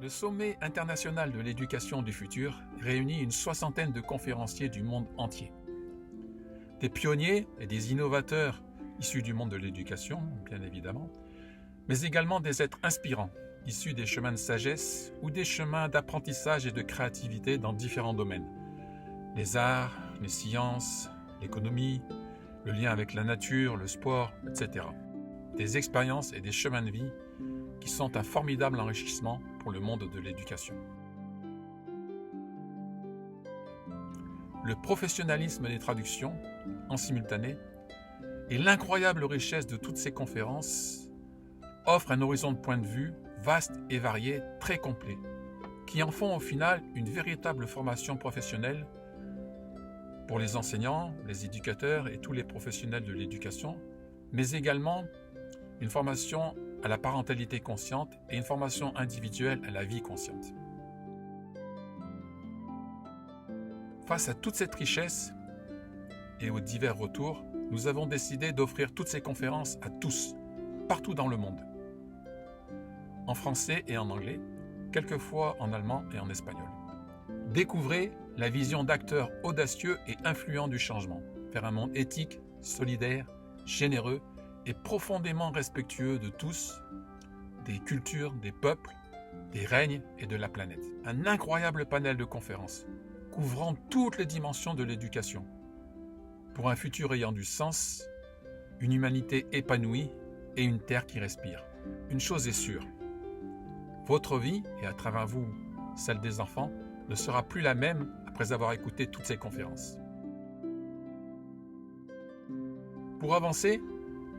Le Sommet international de l'éducation du futur réunit une soixantaine de conférenciers du monde entier. Des pionniers et des innovateurs issus du monde de l'éducation, bien évidemment, mais également des êtres inspirants, issus des chemins de sagesse ou des chemins d'apprentissage et de créativité dans différents domaines. Les arts, les sciences, l'économie, le lien avec la nature, le sport, etc. Des expériences et des chemins de vie qui sont un formidable enrichissement pour le monde de l'éducation. Le professionnalisme des traductions, en simultané, et l'incroyable richesse de toutes ces conférences offrent un horizon de point de vue vaste et varié, très complet, qui en font au final une véritable formation professionnelle pour les enseignants, les éducateurs et tous les professionnels de l'éducation, mais également une formation à la parentalité consciente et une formation individuelle à la vie consciente. Face à toute cette richesse et aux divers retours, nous avons décidé d'offrir toutes ces conférences à tous, partout dans le monde, en français et en anglais, quelquefois en allemand et en espagnol. Découvrez la vision d'acteurs audacieux et influents du changement, vers un monde éthique, solidaire, généreux et profondément respectueux de tous, des cultures, des peuples, des règnes et de la planète. Un incroyable panel de conférences, couvrant toutes les dimensions de l'éducation, pour un futur ayant du sens, une humanité épanouie et une terre qui respire. Une chose est sûre, votre vie, et à travers vous, celle des enfants, ne sera plus la même après avoir écouté toutes ces conférences. Pour avancer,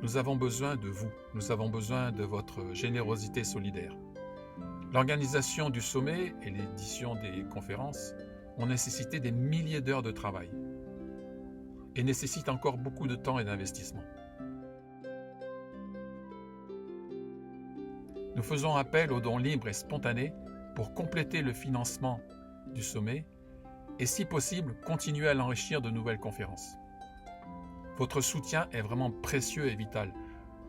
nous avons besoin de vous, nous avons besoin de votre générosité solidaire. L'organisation du sommet et l'édition des conférences ont nécessité des milliers d'heures de travail et nécessitent encore beaucoup de temps et d'investissement. Nous faisons appel aux dons libres et spontanés pour compléter le financement du sommet et, si possible, continuer à l'enrichir de nouvelles conférences. Votre soutien est vraiment précieux et vital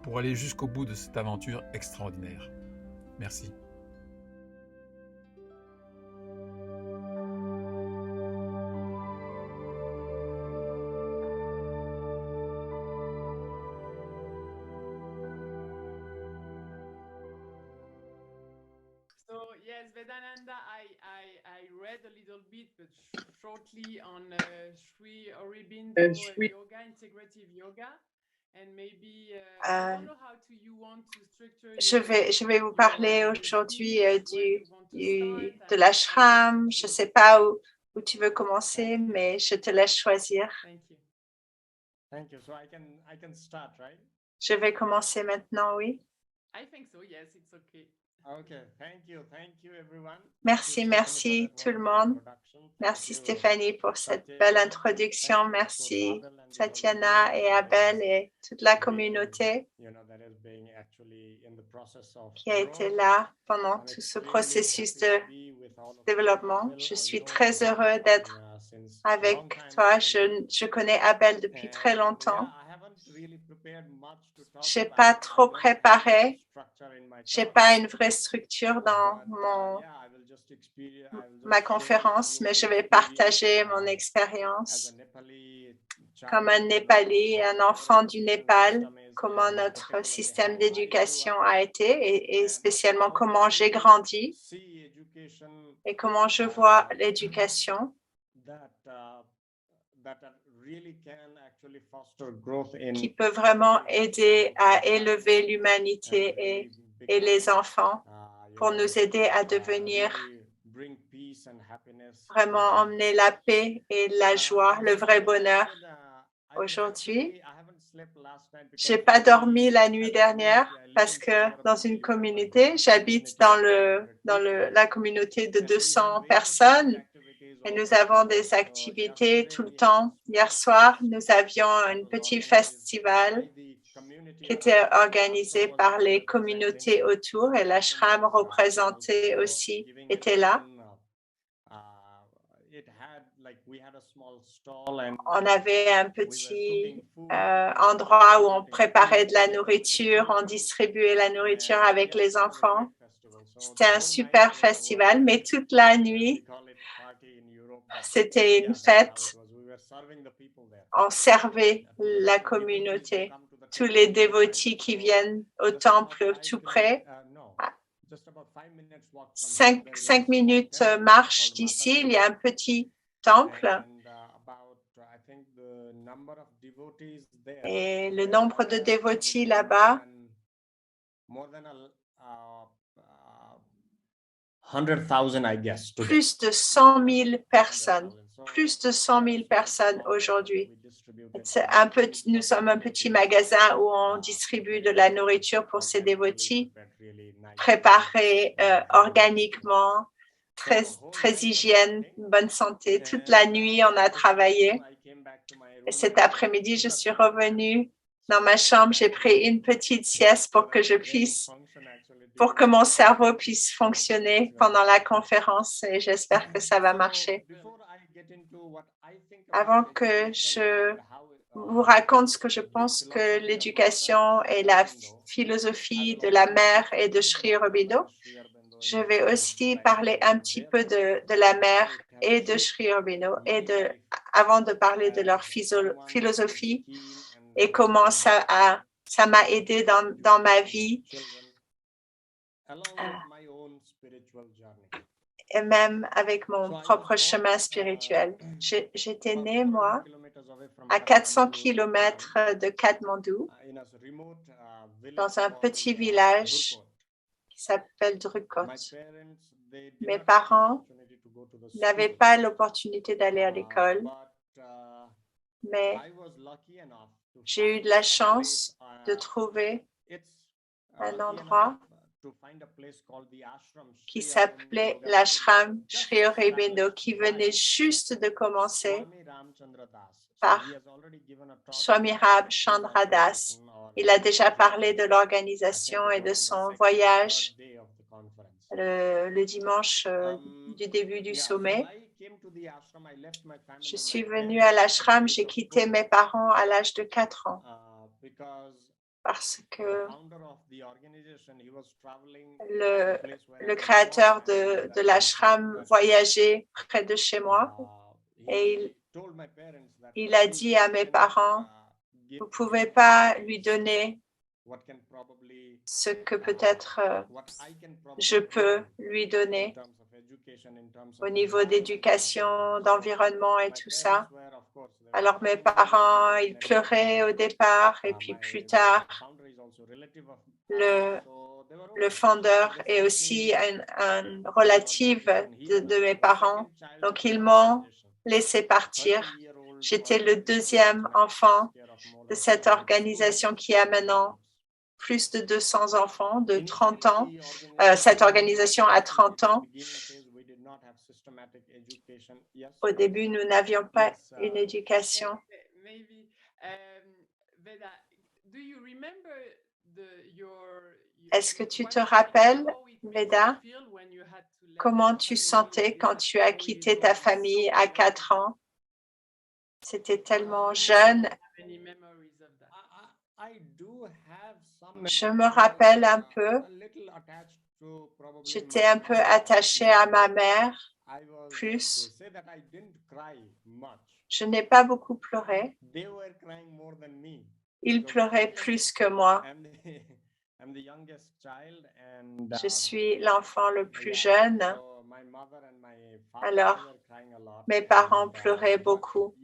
pour aller jusqu'au bout de cette aventure extraordinaire. Merci. So yes, Vedananda, I read a little bit, but shortly on Sri Aurobindo yoga, integrative yoga, and maybe I don't know how to you want to structure. Je vais vous parler aujourd'hui de l'ashram. Je ne sais pas où tu veux commencer, mais je te laisse choisir. Thank you. So I can start, right? Je vais commencer maintenant, oui. I think so. Yes, it's okay. Okay, thank you everyone. Merci tout le monde. Merci Stéphanie pour cette belle introduction. Merci Satyana et Abel et toute la communauté qui a été là pendant tout ce processus de développement. Je suis très heureux d'être avec toi. Je connais Abel depuis très longtemps. Je n'ai pas trop préparé. Je n'ai pas une vraie structure dans ma conférence, mais je vais partager mon expérience comme un Népali, un enfant du Népal, comment notre système d'éducation a été et spécialement comment j'ai grandi et comment je vois l'éducation qui peut vraiment aider à élever l'humanité et les enfants pour nous aider à devenir vraiment emmener la paix et la joie, le vrai bonheur. Aujourd'hui, je n'ai pas dormi la nuit dernière parce que dans une communauté, j'habite dans la communauté de 200 personnes et nous avons des activités tout le temps. Hier soir, nous avions un petit festival qui était organisé par les communautés autour et l'ashram représenté aussi était là. On avait un petit endroit où on préparait de la nourriture, on distribuait la nourriture avec les enfants. C'était un super festival, mais toute la nuit, c'était une fête. On servait la communauté, tous les dévotis qui viennent au temple tout près. 5 minutes marche d'ici, il y a un petit temple. Et le nombre de dévotis là-bas, 100,000, I guess. plus de 100 000 personnes. Plus de 100 000 personnes aujourd'hui. Nous sommes un petit magasin où on distribue de la nourriture pour ces dévotis, préparée organiquement, très hygiène, bonne santé. Toute la nuit, on a travaillé. Et cet après-midi, je suis revenue dans ma chambre. J'ai pris une petite sieste pour que mon cerveau puisse fonctionner pendant la conférence et j'espère que ça va marcher. Avant que je vous raconte ce que je pense que l'éducation et la philosophie de la mère et de Sri Aurobindo, je vais aussi parler un petit peu de la mère et de Sri Aurobindo avant de parler de leur philosophie et comment ça m'a aidé dans ma vie et même avec mon propre chemin spirituel. J'étais née, moi, à 400 kilomètres de Katmandou, dans un petit village qui s'appelle Drukot. Mes parents n'avaient pas l'opportunité d'aller à l'école, mais j'ai eu de la chance de trouver un endroit qui s'appelait l'ashram Sri Aurobindo, qui venait juste de commencer par Swami Ramchandra Das. Il a déjà parlé de l'organisation et de son voyage le dimanche du début du sommet. Je suis venue à l'ashram, j'ai quitté mes parents à l'âge de 4 ans parce que le créateur de l'ashram voyageait près de chez moi et il a dit à mes parents, vous ne pouvez pas lui donner ce que peut-être je peux lui donner au niveau d'éducation, d'environnement et tout ça. Alors mes parents, ils pleuraient au départ et puis plus tard, le fondeur est aussi un relatif de mes parents. Donc, ils m'ont laissé partir. J'étais le deuxième enfant de cette organisation qui a maintenant plus de 200 enfants de 30 ans. Cette organisation a 30 ans. Au début, nous n'avions pas une éducation. Est-ce que tu te rappelles, Veda, comment tu sentais quand tu as quitté ta famille à 4 ans? C'était tellement jeune. Je me rappelle un peu. J'étais un peu attachée à ma mère, plus. Je n'ai pas beaucoup pleuré. Ils pleuraient plus que moi. Je suis l'enfant le plus jeune. Alors, mes parents pleuraient beaucoup.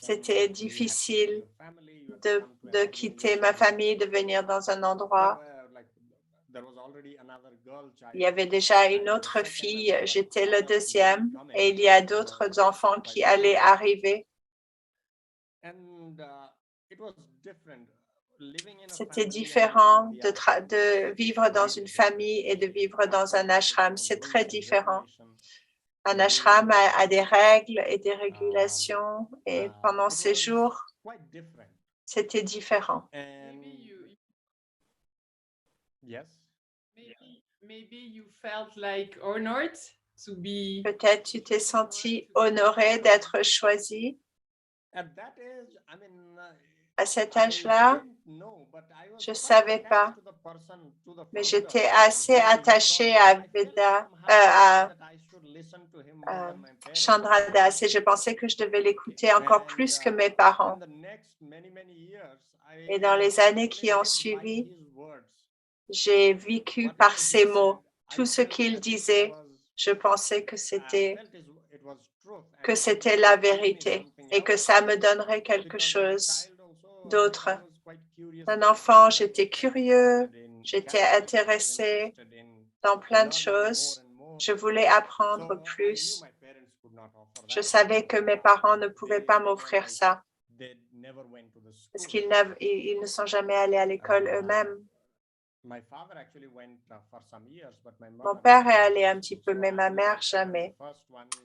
C'était difficile de quitter ma famille, de venir dans un endroit. Il y avait déjà une autre fille, j'étais le deuxième, et il y a d'autres enfants qui allaient arriver. C'était différent de vivre dans une famille et de vivre dans un ashram. C'est très différent. Un ashram a des règles et des régulations et pendant ces jours, c'était différent. Maybe you felt like honored to be. Peut-être tu t'es senti honoré d'être choisi. À cet âge-là, je ne savais pas, mais j'étais assez attachée à Veda, à Chandra Das, et je pensais que je devais l'écouter encore plus que mes parents. Et dans les années qui ont suivi, j'ai vécu par ces mots. Tout ce qu'il disait, je pensais que c'était la vérité et que ça me donnerait quelque chose d'autre. Un enfant, j'étais curieux, j'étais intéressé dans plein de choses. Je voulais apprendre plus. Je savais que mes parents ne pouvaient pas m'offrir ça parce qu'ils ne sont jamais allés à l'école eux-mêmes. Mon père est allé un petit peu, mais ma mère jamais.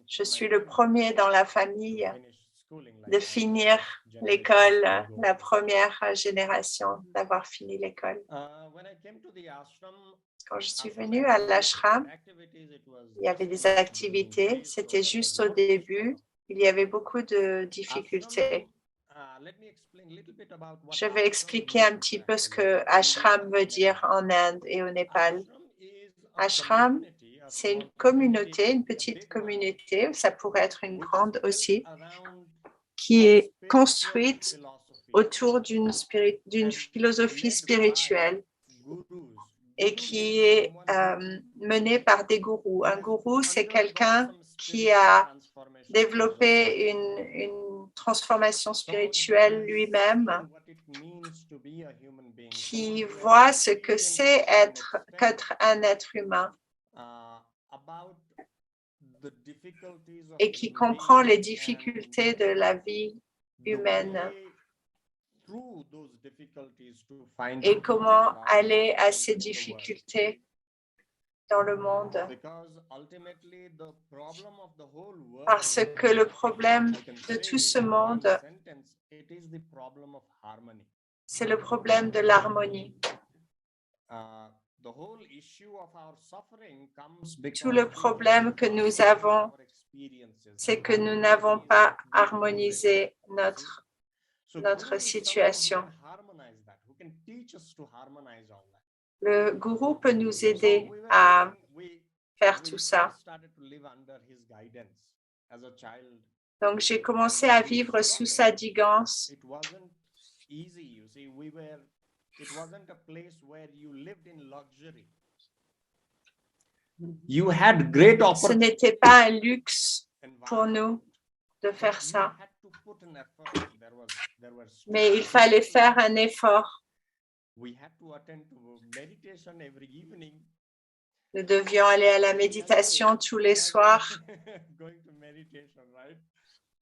Je suis le premier dans la famille de finir l'école, la première génération d'avoir fini l'école. Quand je suis venue à l'ashram, il y avait des activités, c'était juste au début, il y avait beaucoup de difficultés. Je vais expliquer un petit peu ce que ashram veut dire en Inde et au Népal. Ashram, c'est une communauté, une petite communauté, ça pourrait être une grande aussi, qui est construite autour d'une philosophie spirituelle et qui est menée par des gourous. Un gourou, c'est quelqu'un qui a développé une transformation spirituelle lui-même, qui voit ce que c'est qu'être un être humain et qui comprend les difficultés de la vie humaine et comment aller à ces difficultés dans le monde. Parce que le problème de tout ce monde, c'est le problème de l'harmonie. Tout le problème que nous avons, c'est que nous n'avons pas harmonisé notre situation. Le gourou peut nous aider à faire tout ça. Donc, j'ai commencé à vivre sous sa guidance. Ce n'était pas un luxe pour nous de faire ça. Mais il fallait faire un effort. Nous devions aller à la méditation tous les soirs.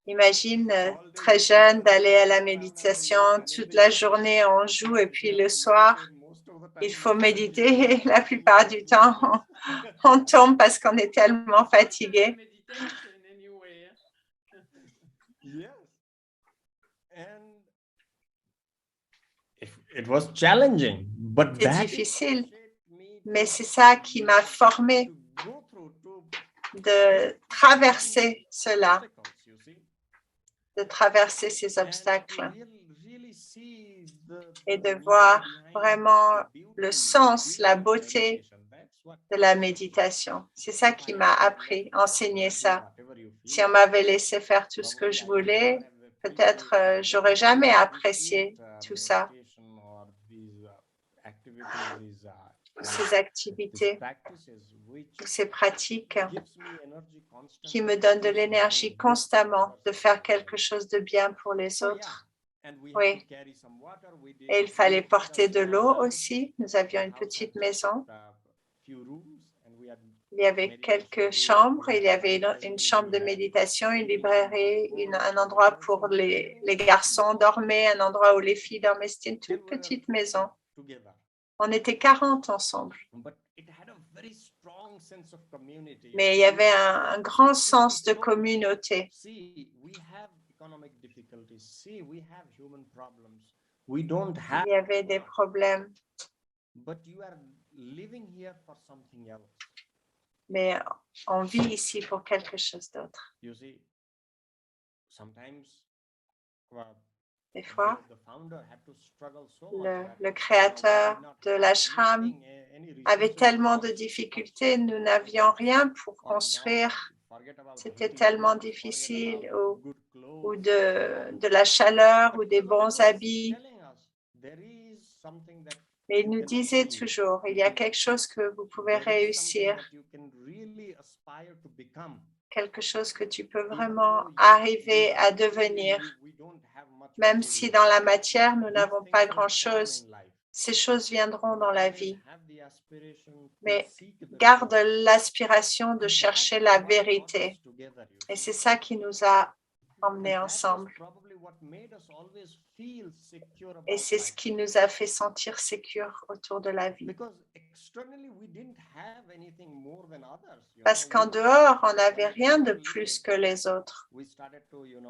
Imagine, très jeune, d'aller à la méditation toute la journée, on joue et puis le soir, il faut méditer et la plupart du temps, on tombe parce qu'on est tellement fatigué. C'est difficile, mais c'est ça qui m'a formé de traverser cela, de traverser ces obstacles et de voir vraiment le sens, la beauté de la méditation. C'est ça qui m'a appris, enseigné ça. Si on m'avait laissé faire tout ce que je voulais, peut-être j'aurais jamais apprécié tout ça. Ces activités, ces pratiques qui me donnent de l'énergie constamment de faire quelque chose de bien pour les autres. Oui. Et il fallait porter de l'eau aussi. Nous avions une petite maison. Il y avait quelques chambres. Il y avait une chambre de méditation, une librairie, un endroit pour les garçons dormaient, un endroit où les filles dormaient. C'était une toute petite maison. On était 40 ensemble. Mais il y avait un grand sens de communauté. Il y avait des problèmes. Mais on vit ici pour quelque chose d'autre. Des fois, le créateur de l'ashram avait tellement de difficultés, nous n'avions rien pour construire. C'était tellement difficile, ou de la chaleur, ou des bons habits. Mais il nous disait toujours, il y a quelque chose que vous pouvez réussir, quelque chose que tu peux vraiment arriver à devenir. Même si dans la matière, nous n'avons pas grand-chose, ces choses viendront dans la vie. Mais garde l'aspiration de chercher la vérité. Et c'est ça qui nous a emmenés ensemble. Et c'est ce qui nous a fait sentir sécures autour de la vie. Parce qu'en dehors, on n'avait rien de plus que les autres.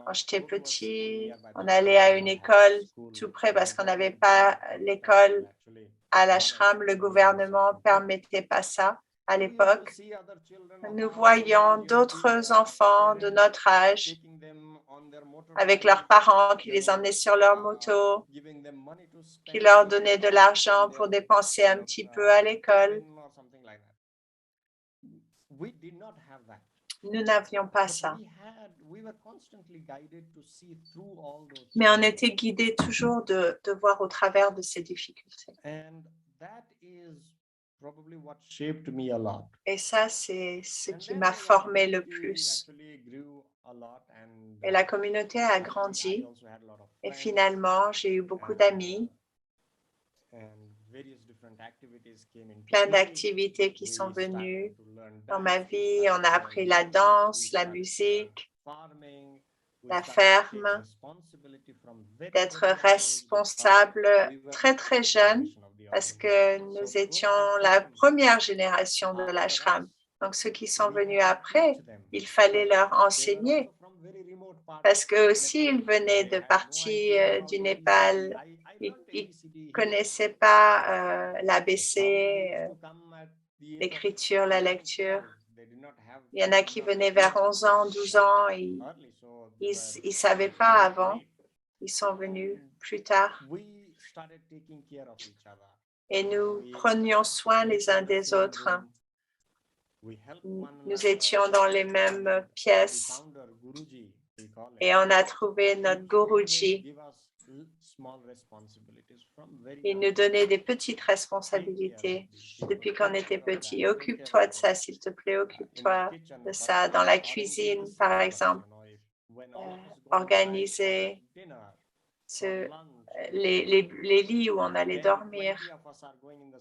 Quand j'étais petit, on allait à une école tout près parce qu'on n'avait pas l'école à l'ashram. Le gouvernement ne permettait pas ça à l'époque. Nous voyions d'autres enfants de notre âge avec leurs parents qui les emmenaient sur leur moto, qui leur donnaient de l'argent pour dépenser un petit peu à l'école. Nous n'avions pas ça. Mais on était guidés toujours de voir au travers de ces difficultés. Et ça, c'est ce qui m'a formé le plus. Et la communauté a grandi. Et finalement, j'ai eu beaucoup d'amis. Plein d'activités qui sont venues dans ma vie. On a appris la danse, la musique, la ferme, d'être responsable très, très jeune parce que nous étions la première génération de l'ashram. Donc, ceux qui sont venus après, il fallait leur enseigner parce qu'eux aussi, ils venaient de parties du Népal. Ils ne connaissaient pas l'ABC, l'écriture, la lecture. Il y en a qui venaient vers 11 ans, 12 ans. Ils ne savaient pas avant. Ils sont venus plus tard. Et nous prenions soin les uns des autres. Nous étions dans les mêmes pièces. Et on a trouvé notre Guruji. Il nous donnait des petites responsabilités depuis qu'on était petits. Occupe-toi de ça, s'il te plaît, occupe-toi de ça. Dans la cuisine, par exemple, organiser les lits où on allait dormir.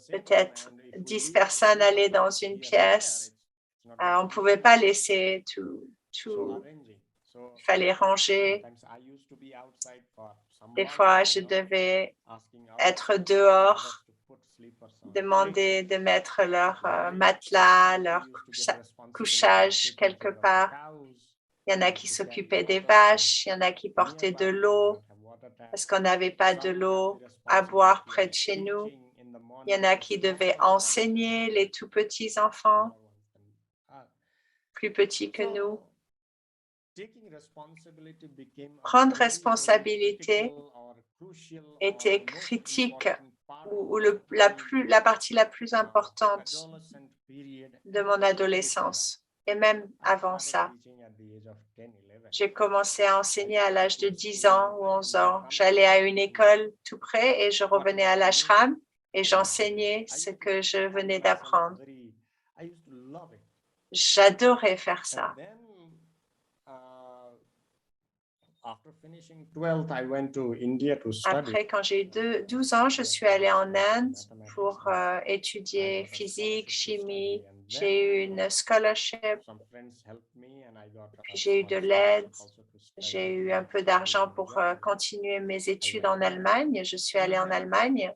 Peut-être 10 personnes allaient dans une pièce. On ne pouvait pas laisser tout. Il fallait ranger. Des fois, je devais être dehors, demander de mettre leur matelas, leur couchage quelque part. Il y en a qui s'occupaient des vaches, il y en a qui portaient de l'eau parce qu'on n'avait pas de l'eau à boire près de chez nous. Il y en a qui devaient enseigner les tout petits enfants, plus petits que nous. Prendre responsabilité était critique ou la partie la plus importante de mon adolescence. Et même avant ça, j'ai commencé à enseigner à l'âge de 10 ans ou 11 ans. J'allais à une école tout près et je revenais à l'ashram et j'enseignais ce que je venais d'apprendre. J'adorais faire ça. Après, quand j'ai eu 12 ans, je suis allée en Inde pour étudier physique, chimie. J'ai eu une scholarship, puis j'ai eu de l'aide. J'ai eu un peu d'argent pour continuer mes études en Allemagne. Je suis allée en Allemagne.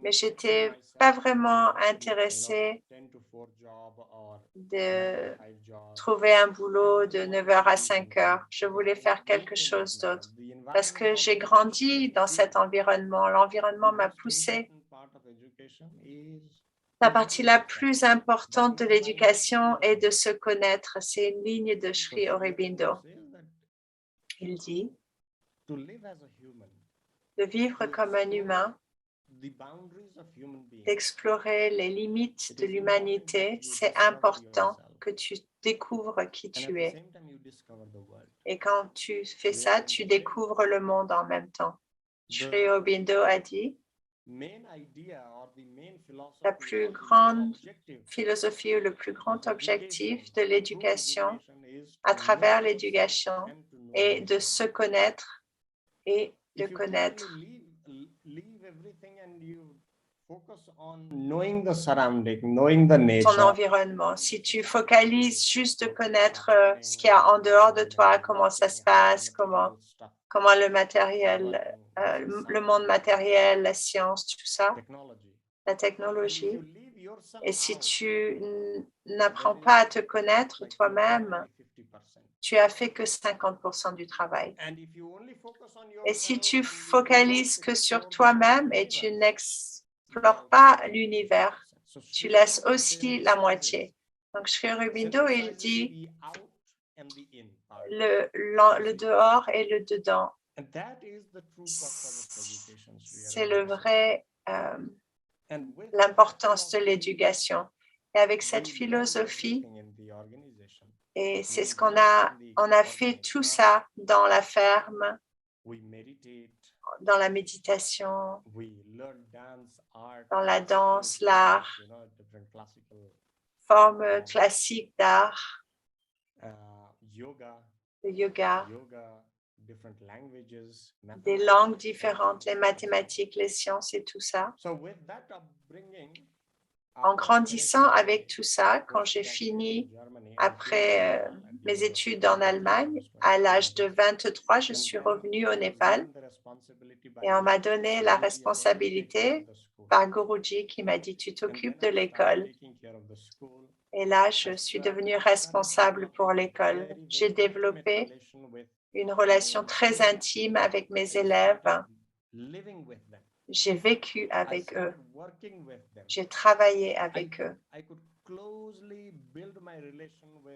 mais j'étais pas vraiment intéressée de trouver un boulot de 9 heures à 5 heures. Je voulais faire quelque chose d'autre parce que j'ai grandi dans cet environnement. L'environnement m'a poussée. La partie la plus importante de l'éducation est de se connaître. C'est une ligne de Sri Aurobindo. Il dit de vivre comme un humain, d'explorer les limites de l'humanité, c'est important que tu découvres qui tu es. Et quand tu fais ça, tu découvres le monde en même temps. Sri Aurobindo a dit, la plus grande philosophie ou le plus grand objectif de l'éducation à travers l'éducation est de se connaître et de connaître. Ton environnement. Si tu focalises juste de connaître ce qu'il y a en dehors de toi, comment ça se passe, comment le matériel, le monde matériel, la science, tout ça, la technologie. Et si tu n'apprends pas à te connaître toi-même, tu as fait que 50% du travail. Et si tu focalises que sur toi-même et tu n'explores pas l'univers, tu laisses aussi la moitié. Donc, Sri Aurobindo, il dit le dehors et le dedans. C'est le vrai, l'importance de l'éducation. Et avec cette philosophie, et c'est ce on a fait tout ça dans la ferme, dans la méditation, dans la danse, l'art, formes classiques d'art, le yoga, des langues différentes, les mathématiques, les sciences et tout ça. En grandissant avec tout ça, quand j'ai fini après mes études en Allemagne, à l'âge de 23, je suis revenue au Népal et on m'a donné la responsabilité par Guruji qui m'a dit « tu t'occupes de l'école ». Et là, je suis devenue responsable pour l'école. J'ai développé une relation très intime avec mes élèves. J'ai vécu avec eux. J'ai travaillé avec eux.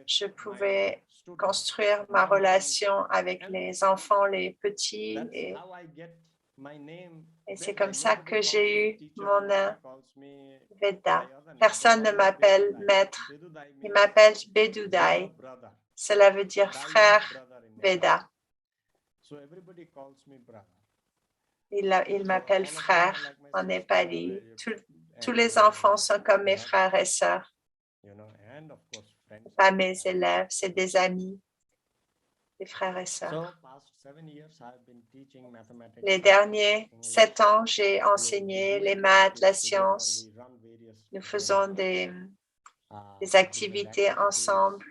Je pouvais construire ma relation avec les enfants, les petits. Et c'est comme ça que j'ai eu mon Veda. Personne ne m'appelle maître. Il m'appelle Bedudai. Cela veut dire frère Veda. Il m'appelle frère en népali. Tous les enfants sont comme mes frères et sœurs. Pas mes élèves, c'est des amis, des frères et sœurs. Les derniers 7 ans, j'ai enseigné les maths, la science. Nous faisons des activités ensemble.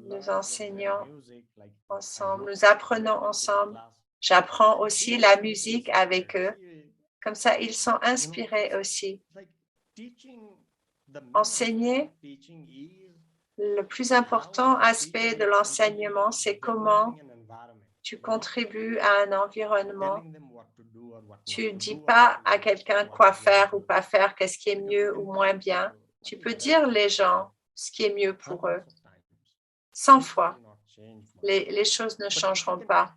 Nous enseignons ensemble, nous apprenons ensemble. J'apprends aussi la musique avec eux. Comme ça, ils sont inspirés aussi. Enseigner, le plus important aspect de l'enseignement, c'est comment tu contribues à un environnement. Tu ne dis pas à quelqu'un quoi faire ou pas faire, qu'est-ce qui est mieux ou moins bien. Tu peux dire aux gens ce qui est mieux pour eux. 100 fois, les choses ne changeront pas.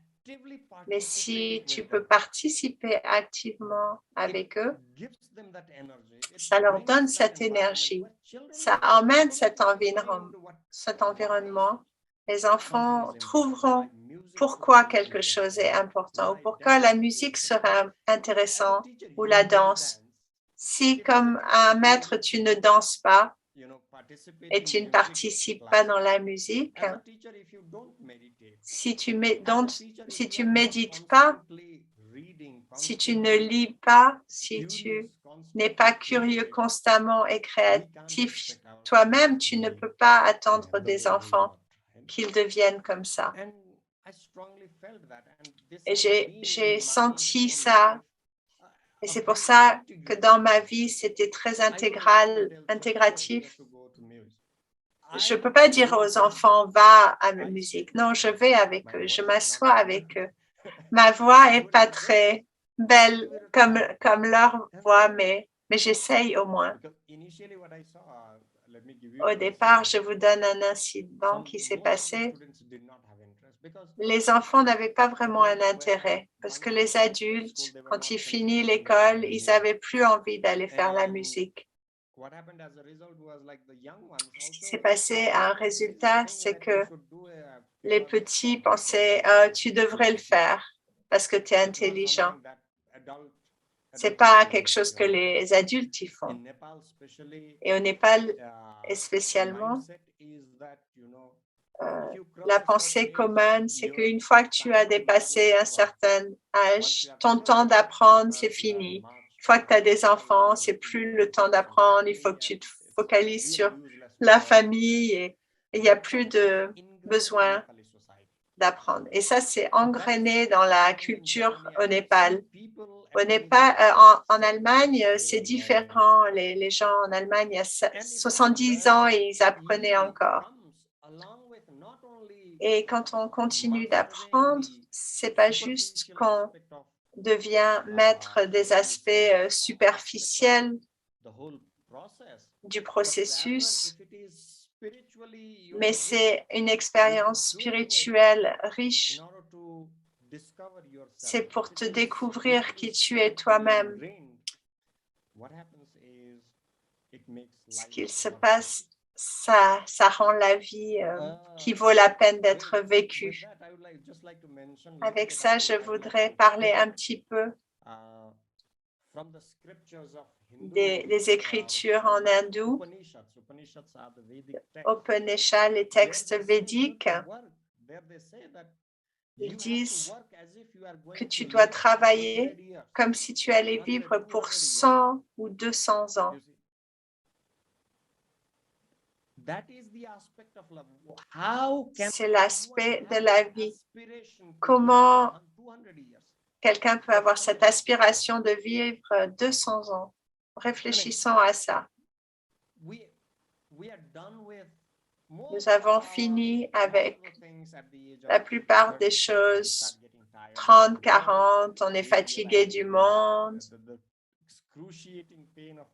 Mais si tu peux participer activement avec eux, ça leur donne cette énergie. Ça emmène cet environnement. Les enfants trouveront pourquoi quelque chose est important ou pourquoi la musique sera intéressante ou la danse. Si, comme un maître, tu ne danses pas et tu ne participes pas dans la musique, si tu médites pas, si tu ne lis pas, si tu n'es pas curieux constamment et créatif toi-même, tu ne peux pas attendre des enfants qu'ils deviennent comme ça. Et j'ai senti ça. Et c'est pour ça que dans ma vie, c'était très intégratif. Je ne peux pas dire aux enfants, va à la musique. Non, je vais avec eux, je m'assois avec eux. Ma voix n'est pas très belle comme leur voix, mais j'essaye au moins. Au départ, je vous donne un incident qui s'est passé. Les enfants n'avaient pas vraiment un intérêt parce que les adultes, quand ils finissent l'école, ils n'avaient plus envie d'aller faire la musique. Ce qui s'est passé, un résultat, c'est que les petits pensaient tu devrais le faire parce que tu es intelligent. Ce n'est pas quelque chose que les adultes y font. Et au Népal, spécialement, la pensée commune, c'est qu'une fois que tu as dépassé un certain âge, ton temps d'apprendre, c'est fini. Une fois que tu as des enfants, c'est plus le temps d'apprendre. Il faut que tu te focalises sur la famille et il n'y a plus de besoin d'apprendre. Et ça, c'est engrainé dans la culture au Népal. Au Népal, en Allemagne, c'est différent. Les gens en Allemagne, il y a 70 ans, et ils apprenaient encore. Et quand on continue d'apprendre, c'est pas juste qu'on devient maître des aspects superficiels du processus, mais c'est une expérience spirituelle riche. C'est pour te découvrir qui tu es toi-même. Ce qu'il se passe, ça rend la vie qui vaut la peine d'être vécue. Avec ça, je voudrais parler un petit peu des écritures en hindou. Upanishad, les textes védiques, ils disent que tu dois travailler comme si tu allais vivre pour 100 ou 200 ans. C'est l'aspect de la vie. Comment quelqu'un peut avoir cette aspiration de vivre 200 ans? Réfléchissons à ça. Nous avons fini avec la plupart des choses. 30, 40, on est fatigué du monde.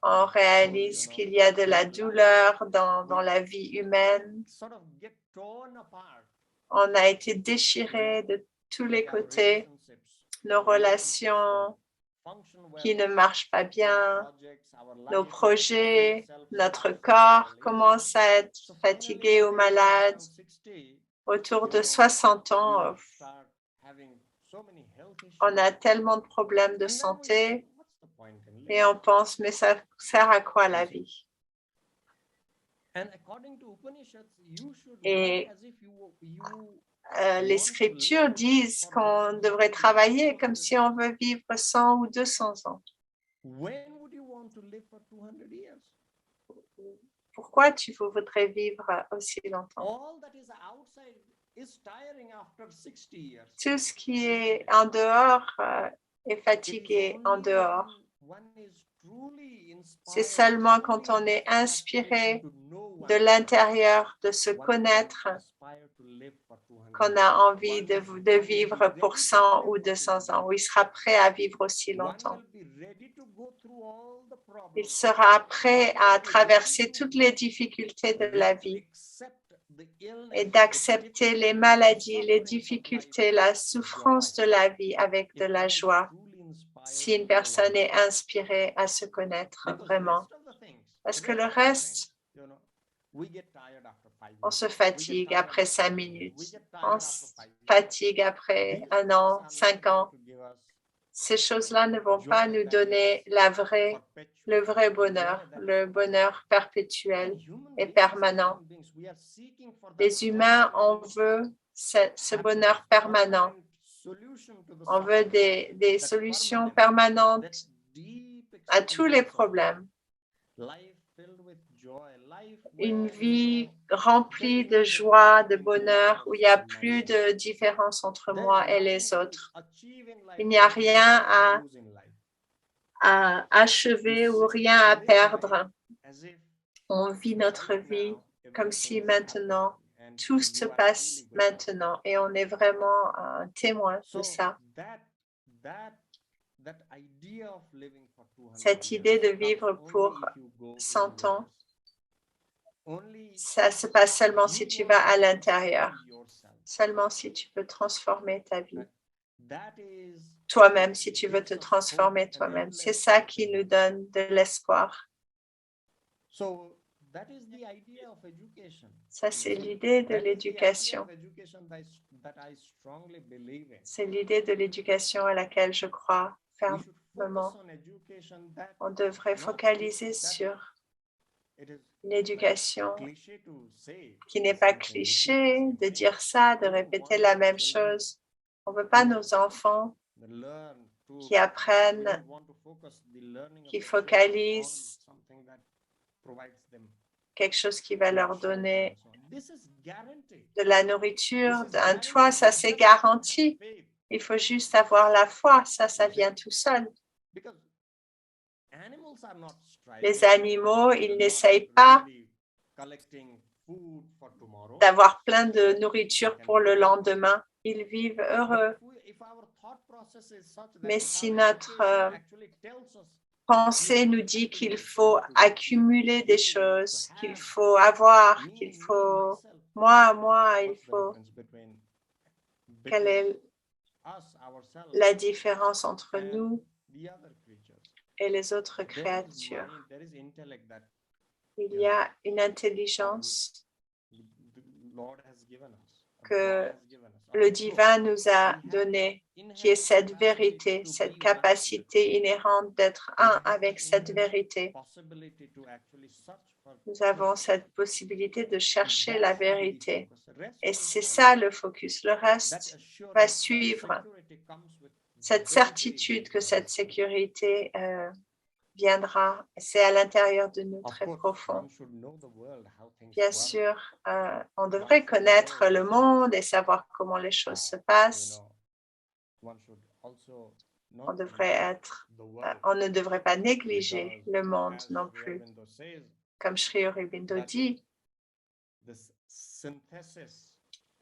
On réalise qu'il y a de la douleur dans la vie humaine. On a été déchiré de tous les côtés. Nos relations qui ne marchent pas bien, nos projets, notre corps commence à être fatigué ou malade. Autour de 60 ans, on a tellement de problèmes de santé et on pense, mais ça sert à quoi la vie? Et les Scriptures disent qu'on devrait travailler comme si on veut vivre 100 ou 200 ans. Pourquoi tu voudrais vivre aussi longtemps? Tout ce qui est en dehors est fatigué en dehors. C'est seulement quand on est inspiré de l'intérieur, de se connaître, qu'on a envie de vivre pour 100 ou 200 ans, où il sera prêt à vivre aussi longtemps. Il sera prêt à traverser toutes les difficultés de la vie et d'accepter les maladies, les difficultés, la souffrance de la vie avec de la joie, si une personne est inspirée à se connaître vraiment. Parce que le reste, on se fatigue après 5 minutes, on se fatigue après 1 an, 5 ans. Ces choses-là ne vont pas nous donner le vrai bonheur, le bonheur perpétuel et permanent. Les humains, on veut ce bonheur permanent. On veut des solutions permanentes à tous les problèmes. une vie remplie de joie, de bonheur, où il n'y a plus de différence entre moi et les autres. Il n'y a rien à achever ou rien à perdre. On vit notre vie comme si maintenant, tout se passe maintenant et on est vraiment un témoin de ça. Cette idée de vivre pour 100 ans, ça se passe seulement si tu vas à l'intérieur, seulement si tu peux transformer ta vie. Toi-même, si tu veux te transformer toi-même. C'est ça qui nous donne de l'espoir. Ça, c'est l'idée de l'éducation. C'est l'idée de l'éducation à laquelle je crois fermement. On devrait focaliser sur l'éducation qui n'est pas cliché, de dire ça, de répéter la même chose. On ne veut pas nos enfants qui apprennent, qui focalisent quelque chose qui va leur donner de la nourriture, un toit, ça c'est garanti. Il faut juste avoir la foi, ça vient tout seul. Les animaux, ils n'essayent pas d'avoir plein de nourriture pour le lendemain. Ils vivent heureux. Mais si notre pensée nous dit qu'il faut accumuler des choses, qu'il faut avoir, qu'il faut moi, il faut... Quelle est la différence entre nous et les autres créatures? Il y a une intelligence que le divin nous a donnée, qui est cette vérité, cette capacité inhérente d'être un avec cette vérité. Nous avons cette possibilité de chercher la vérité. Et c'est ça le focus. Le reste va suivre. Cette certitude que cette sécurité viendra. C'est à l'intérieur de nous, très profond. Bien sûr, on devrait connaître le monde et savoir comment les choses se passent. On ne devrait pas négliger le monde non plus. Comme Sri Aurobindo dit,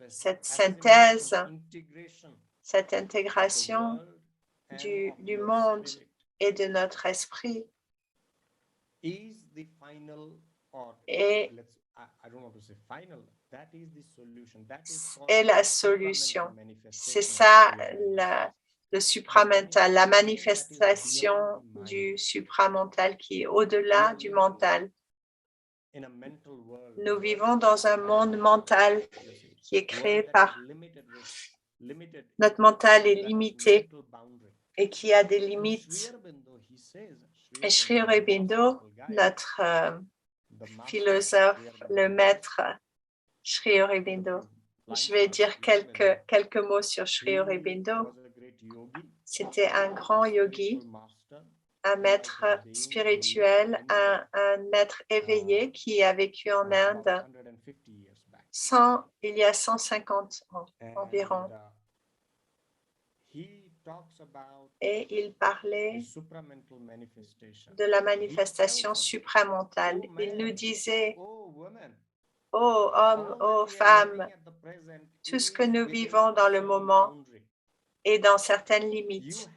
cette synthèse, cette intégration du monde et de notre esprit est la solution. C'est ça le supramental, la manifestation du supramental qui est au-delà du mental. Nous vivons dans un monde mental qui est créé par... Notre mental est limité et qui a des limites. Et Sri Aurobindo, notre philosophe, le maître Sri Aurobindo, je vais dire quelques mots sur Sri Aurobindo. C'était un grand yogi, un maître spirituel, un maître éveillé qui a vécu en Inde il y a 150 ans environ. Et il parlait de la manifestation supramentale. Il nous disait, ô hommes, ô femmes, tout ce que nous vivons dans le moment est dans certaines limites.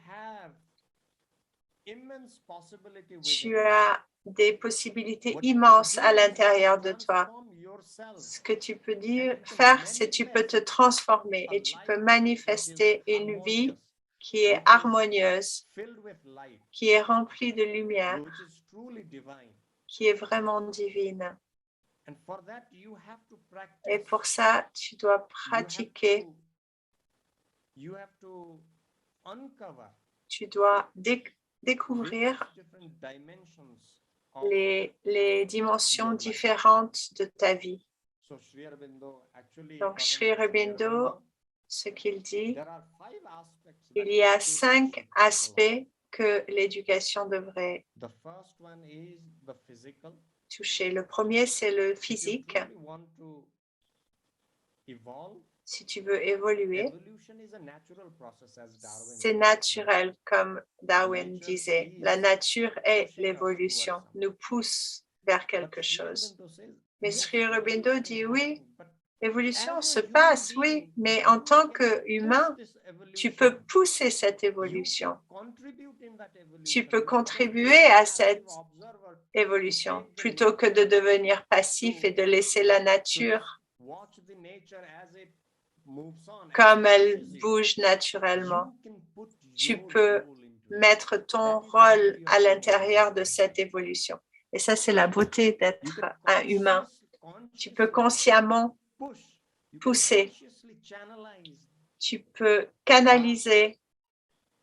Tu as des possibilités immenses à l'intérieur de toi. Ce que tu peux faire, c'est tu peux te transformer et tu peux manifester une vie qui est harmonieuse, qui est remplie de lumière, qui est vraiment divine. Et pour ça, tu dois pratiquer, tu dois découvrir les dimensions différentes de ta vie. Donc, Sri Aurobindo, ce qu'il dit, il y a 5 aspects que l'éducation devrait toucher. Le premier, c'est le physique. Si tu veux évoluer, c'est naturel, comme Darwin disait. La nature est l'évolution, nous pousse vers quelque chose. Mais Sri Aurobindo dit oui, l'évolution se passe, oui, mais en tant qu'humain, tu peux pousser cette évolution. Tu peux contribuer à cette évolution plutôt que de devenir passif et de laisser la nature comme elle bouge naturellement. Tu peux mettre ton rôle à l'intérieur de cette évolution. Et ça, c'est la beauté d'être un humain. Tu peux consciemment pousser. Tu peux canaliser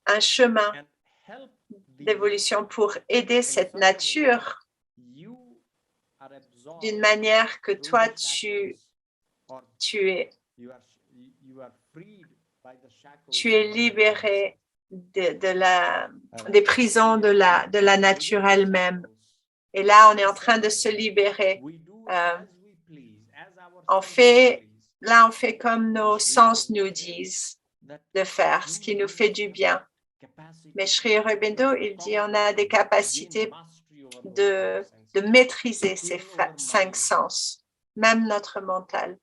un chemin d'évolution pour aider cette nature d'une manière que toi, tu es libéré des prisons de la nature elle-même. Et là, on est en train de se libérer. On fait comme nos sens nous disent de faire, ce qui nous fait du bien. Mais Sri Aurobindo, il dit on a des capacités de maîtriser ces 5 sens, même notre mental.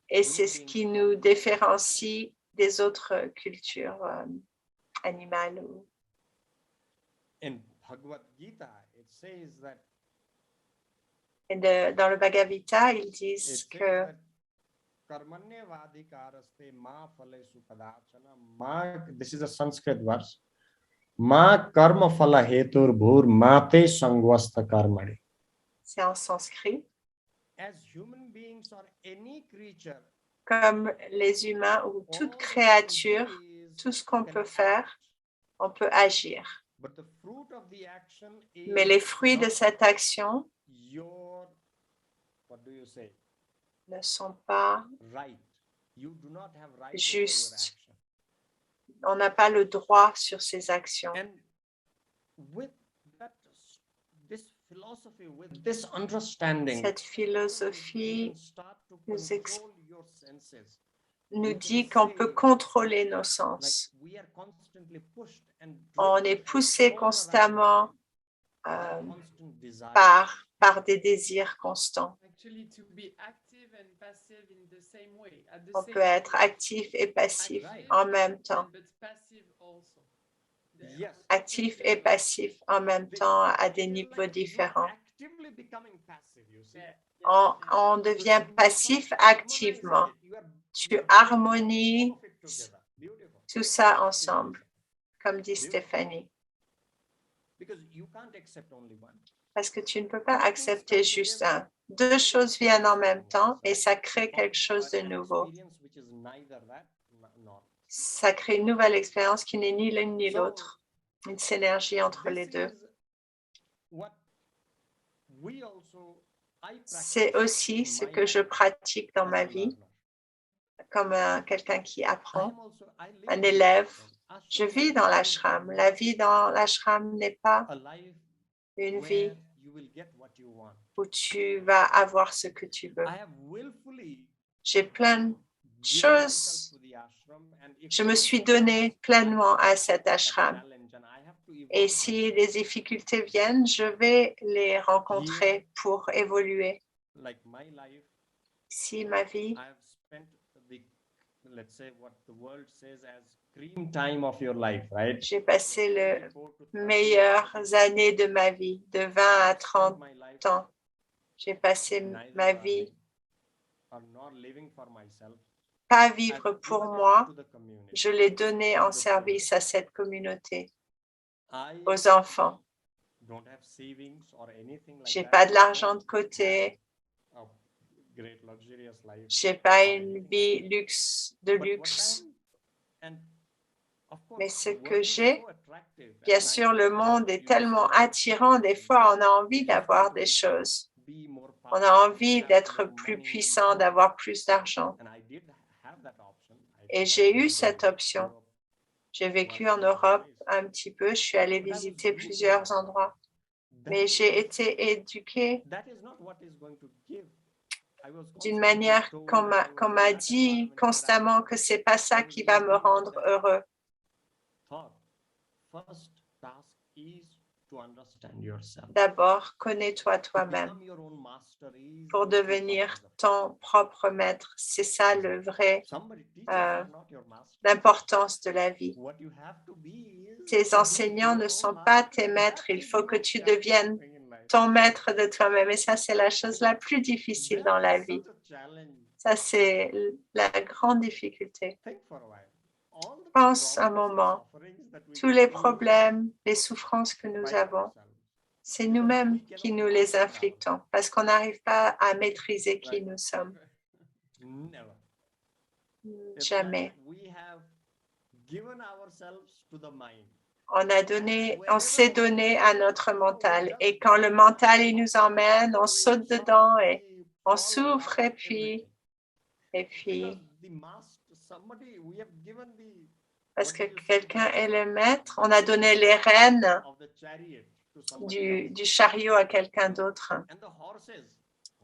Et c'est ce qui nous différencie des autres cultures animales. Et dans le Bhagavad Gita, ils disent que this is a Sanskrit verse. Ma karma phala hetur bhur mate sangvasta karmani. C'est en sanskrit. As human beings or any creature, comme les humains ou toute créature, tout ce qu'on peut faire, on peut agir. Mais les fruits de cette action ne sont pas justes. On n'a pas le droit sur ces actions. Cette philosophie nous dit qu'on peut contrôler nos sens. On est poussé constamment par des désirs constants. On peut être actif et passif en même temps. Actif et passif en même temps à des niveaux différents. On devient passif activement. Tu harmonies tout ça ensemble, comme dit Stéphanie. Parce que tu ne peux pas accepter juste un. 2 choses viennent en même temps et ça crée quelque chose de nouveau. Ça crée une nouvelle expérience qui n'est ni l'une ni l'autre. Une synergie entre les deux. C'est aussi ce que je pratique dans ma vie, comme quelqu'un qui apprend, un élève. Je vis dans l'ashram. La vie dans l'ashram n'est pas une vie où tu vas avoir ce que tu veux. J'ai plein de choses. Je me suis donné pleinement à cet ashram. Et si des difficultés viennent, je vais les rencontrer pour évoluer. Si ma vie, j'ai passé les meilleures années de ma vie, de 20 à 30 ans. J'ai passé ma vie pas vivre pour moi, je l'ai donné en service à cette communauté, aux enfants. J'ai pas de l'argent de côté. J'ai pas une vie de luxe. Mais ce que j'ai, bien sûr, le monde est tellement attirant. Des fois, on a envie d'avoir des choses. On a envie d'être plus puissant, d'avoir plus d'argent. Et j'ai eu cette option. J'ai vécu en Europe un petit peu, je suis allée visiter plusieurs endroits, mais j'ai été éduquée d'une manière qu'on m'a dit constamment que c'est pas ça qui va me rendre heureux. D'abord, connais-toi toi-même pour devenir ton propre maître. C'est ça le vrai, l'importance de la vie. Tes enseignants ne sont pas tes maîtres. Il faut que tu deviennes ton maître de toi-même. Et ça, c'est la chose la plus difficile dans la vie. Ça, c'est la grande difficulté. Pense un moment. Tous les problèmes, les souffrances que nous avons, c'est nous-mêmes qui nous les inflictons parce qu'on n'arrive pas à maîtriser qui nous sommes. Jamais. On s'est donné à notre mental. Et quand le mental, il nous emmène, on saute dedans et on souffre et puis parce que quelqu'un est le maître, on a donné les rênes du chariot à quelqu'un d'autre.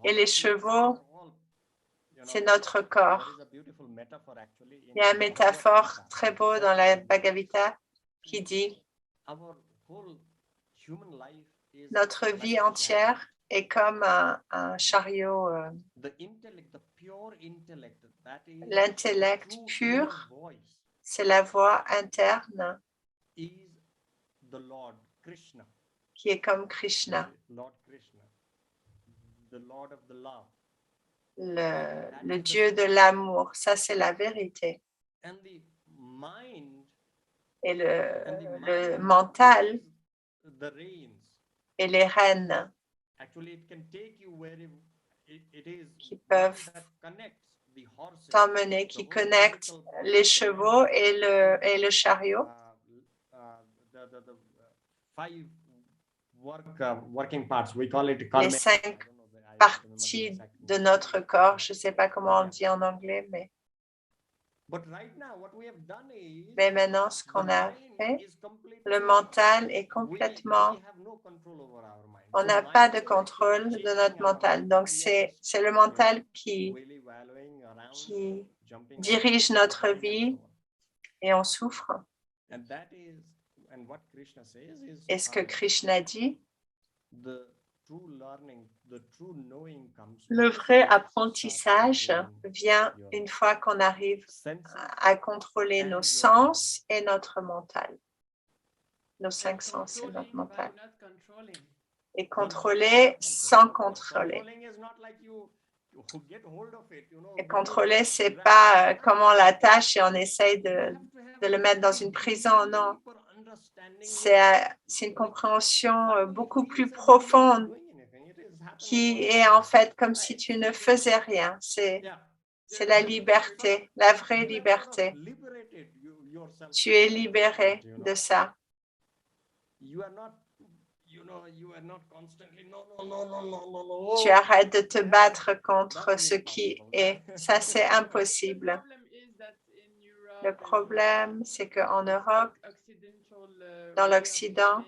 Et les chevaux, c'est notre corps. Il y a une métaphore très beau dans la Bhagavad Gita qui dit notre vie entière est comme un chariot. L'intellect pur, c'est la voix interne qui est comme Krishna, le Dieu de l'amour. Ça, c'est la vérité. Et le mental et les rênes qui peuvent t'emmener, qui connectent les chevaux et le chariot. Les 5 parties de notre corps, je ne sais pas comment on dit en anglais, mais maintenant, ce qu'on a fait, le mental est complètement... On n'a pas de contrôle de notre mental. Donc, c'est le mental qui dirige notre vie et on souffre. Et ce que Krishna dit, le vrai apprentissage vient une fois qu'on arrive à contrôler nos sens et notre mental. Nos 5 sens et notre mental. Et contrôler sans contrôler. Et contrôler, ce n'est pas comme on l'attache et on essaye de le mettre dans une prison, non. C'est une compréhension beaucoup plus profonde qui est en fait comme si tu ne faisais rien. C'est la liberté, la vraie liberté. Tu es libéré de ça. Tu arrêtes de te battre contre ce qui est. Ça, c'est impossible. Le problème, c'est qu'en Europe, dans l'Occident,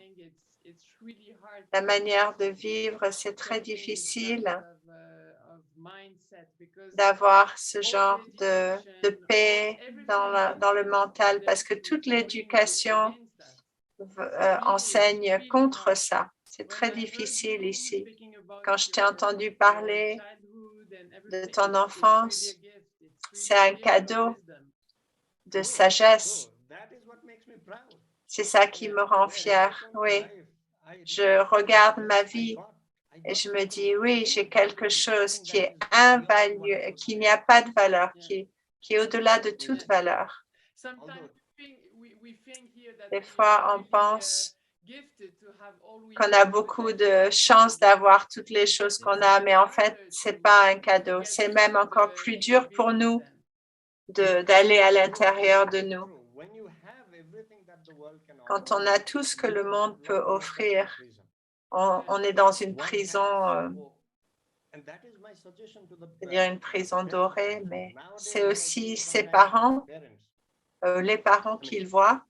la manière de vivre, c'est très difficile d'avoir ce genre de paix dans le mental parce que toute l'éducation enseigne contre ça. C'est très difficile ici. Quand je t'ai entendu parler de ton enfance, c'est un cadeau de sagesse. C'est ça qui me rend fière. Oui, je regarde ma vie et je me dis, oui, j'ai quelque chose qui est invaluable, qui n'y a pas de valeur, qui est au-delà de toute valeur. Des fois, on pense qu'on a beaucoup de chance d'avoir toutes les choses qu'on a, mais en fait, ce n'est pas un cadeau. C'est même encore plus dur pour nous d'aller à l'intérieur de nous. Quand on a tout ce que le monde peut offrir, on est dans une prison, c'est-à-dire une prison dorée, mais c'est aussi ses parents, les parents qu'ils voient.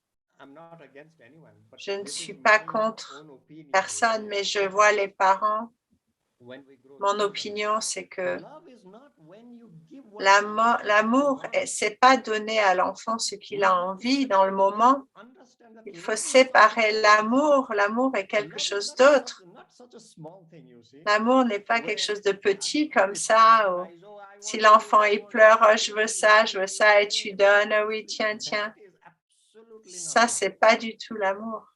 Je ne suis pas contre personne, mais je vois les parents. Mon opinion, c'est que l'amour, c'est pas donner à l'enfant ce qu'il a envie dans le moment. Il faut séparer l'amour. L'amour est quelque chose d'autre. L'amour n'est pas quelque chose de petit comme ça. Ou si l'enfant il pleure, oh, je veux ça, et tu donnes, oh, oui, tiens, tiens. Ça, c'est pas du tout l'amour.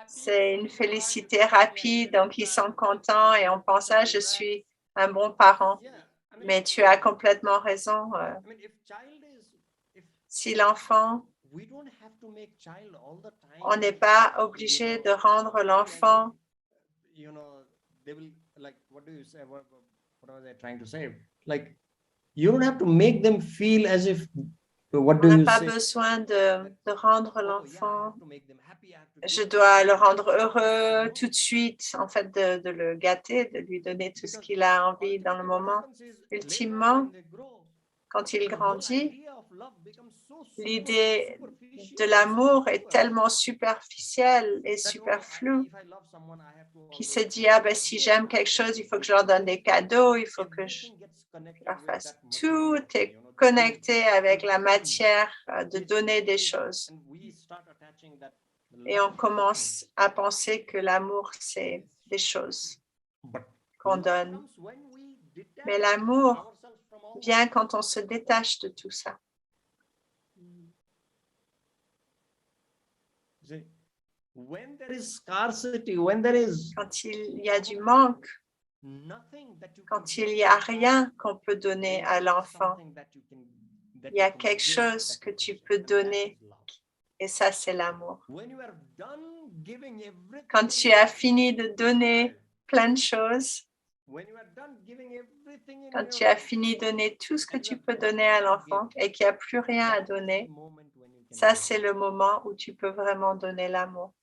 C'est une félicité rapide, donc ils sont contents et on pense, ah, je suis un bon parent. Mais tu as complètement raison. Si l'enfant, on n'est pas obligé de rendre l'enfant. You don't have to make them feel as if. On n'a pas besoin de rendre l'enfant. Je dois le rendre heureux tout de suite, en fait, de le gâter, de lui donner tout ce qu'il a envie dans le moment. Ultimement, quand il grandit, l'idée de l'amour est tellement superficielle et superflue qu'il se dit, ah ben si j'aime quelque chose, il faut que je leur donne des cadeaux, il faut que je leur fasse. Tout est connecté avec la matière de donner des choses. Et on commence à penser que l'amour, c'est des choses qu'on donne. Mais l'amour vient quand on se détache de tout ça. Quand il y a du manque, quand il n'y a rien qu'on peut donner à l'enfant, il y a quelque chose que tu peux donner et ça, c'est l'amour. Quand tu as fini de donner plein de choses, quand tu as fini de donner tout ce que tu peux donner à l'enfant et qu'il n'y a plus rien à donner, ça, c'est le moment où tu peux vraiment donner l'amour.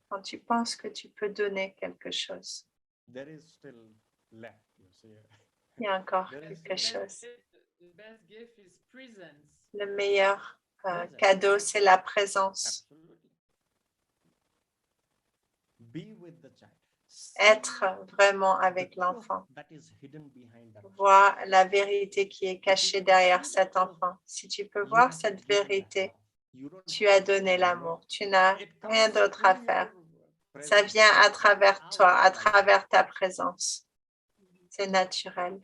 Quand tu penses que tu peux donner quelque chose, il y a encore quelque chose. Le meilleur cadeau, c'est la présence. Être vraiment avec l'enfant. Voir la vérité qui est cachée derrière cet enfant. Si tu peux voir cette vérité, tu as donné l'amour. Tu n'as rien d'autre à faire. Ça vient à travers toi, à travers ta présence. C'est naturel.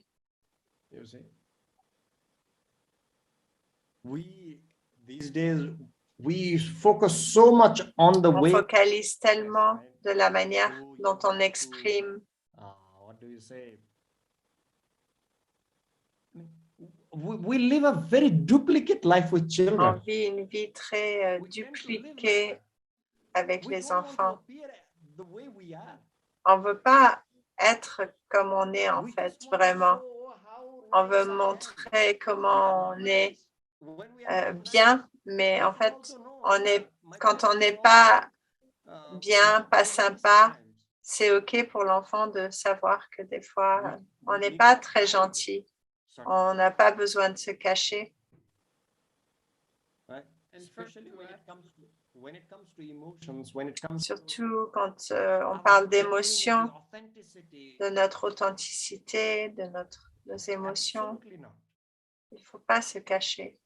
On focalise tellement de la manière dont on exprime. We live a very duplicate life with On children. vit une vie très dupliquée avec les enfants. On ne veut pas être comme on est en fait, vraiment. On veut montrer comment on est bien, mais en fait, quand on n'est pas bien, pas sympa, c'est OK pour l'enfant de savoir que des fois, on n'est pas très gentil. On n'a pas besoin de se cacher. Surtout quand on parle d'émotions, de notre authenticité, de nos émotions. Il ne faut pas se cacher.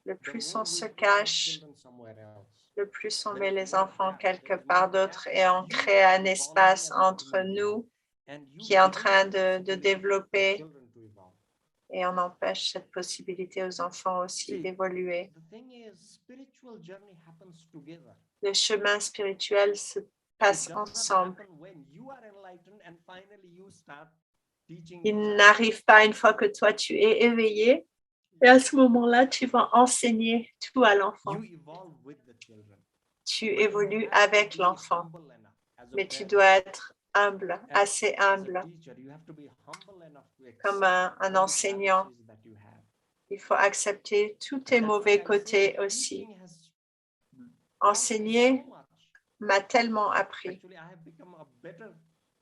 Le plus on se cache, le plus on met les enfants quelque part d'autre et on crée un espace entre nous qui est en train de développer et on empêche cette possibilité aux enfants aussi d'évoluer. Le chemin spirituel se passe ensemble. Il n'arrive pas une fois que toi tu es éveillé et à ce moment-là, tu vas enseigner tout à l'enfant. Tu évolues avec l'enfant, mais tu dois être humble, assez humble, comme un enseignant. Il faut accepter tous tes mauvais côtés aussi. Enseigner m'a tellement appris.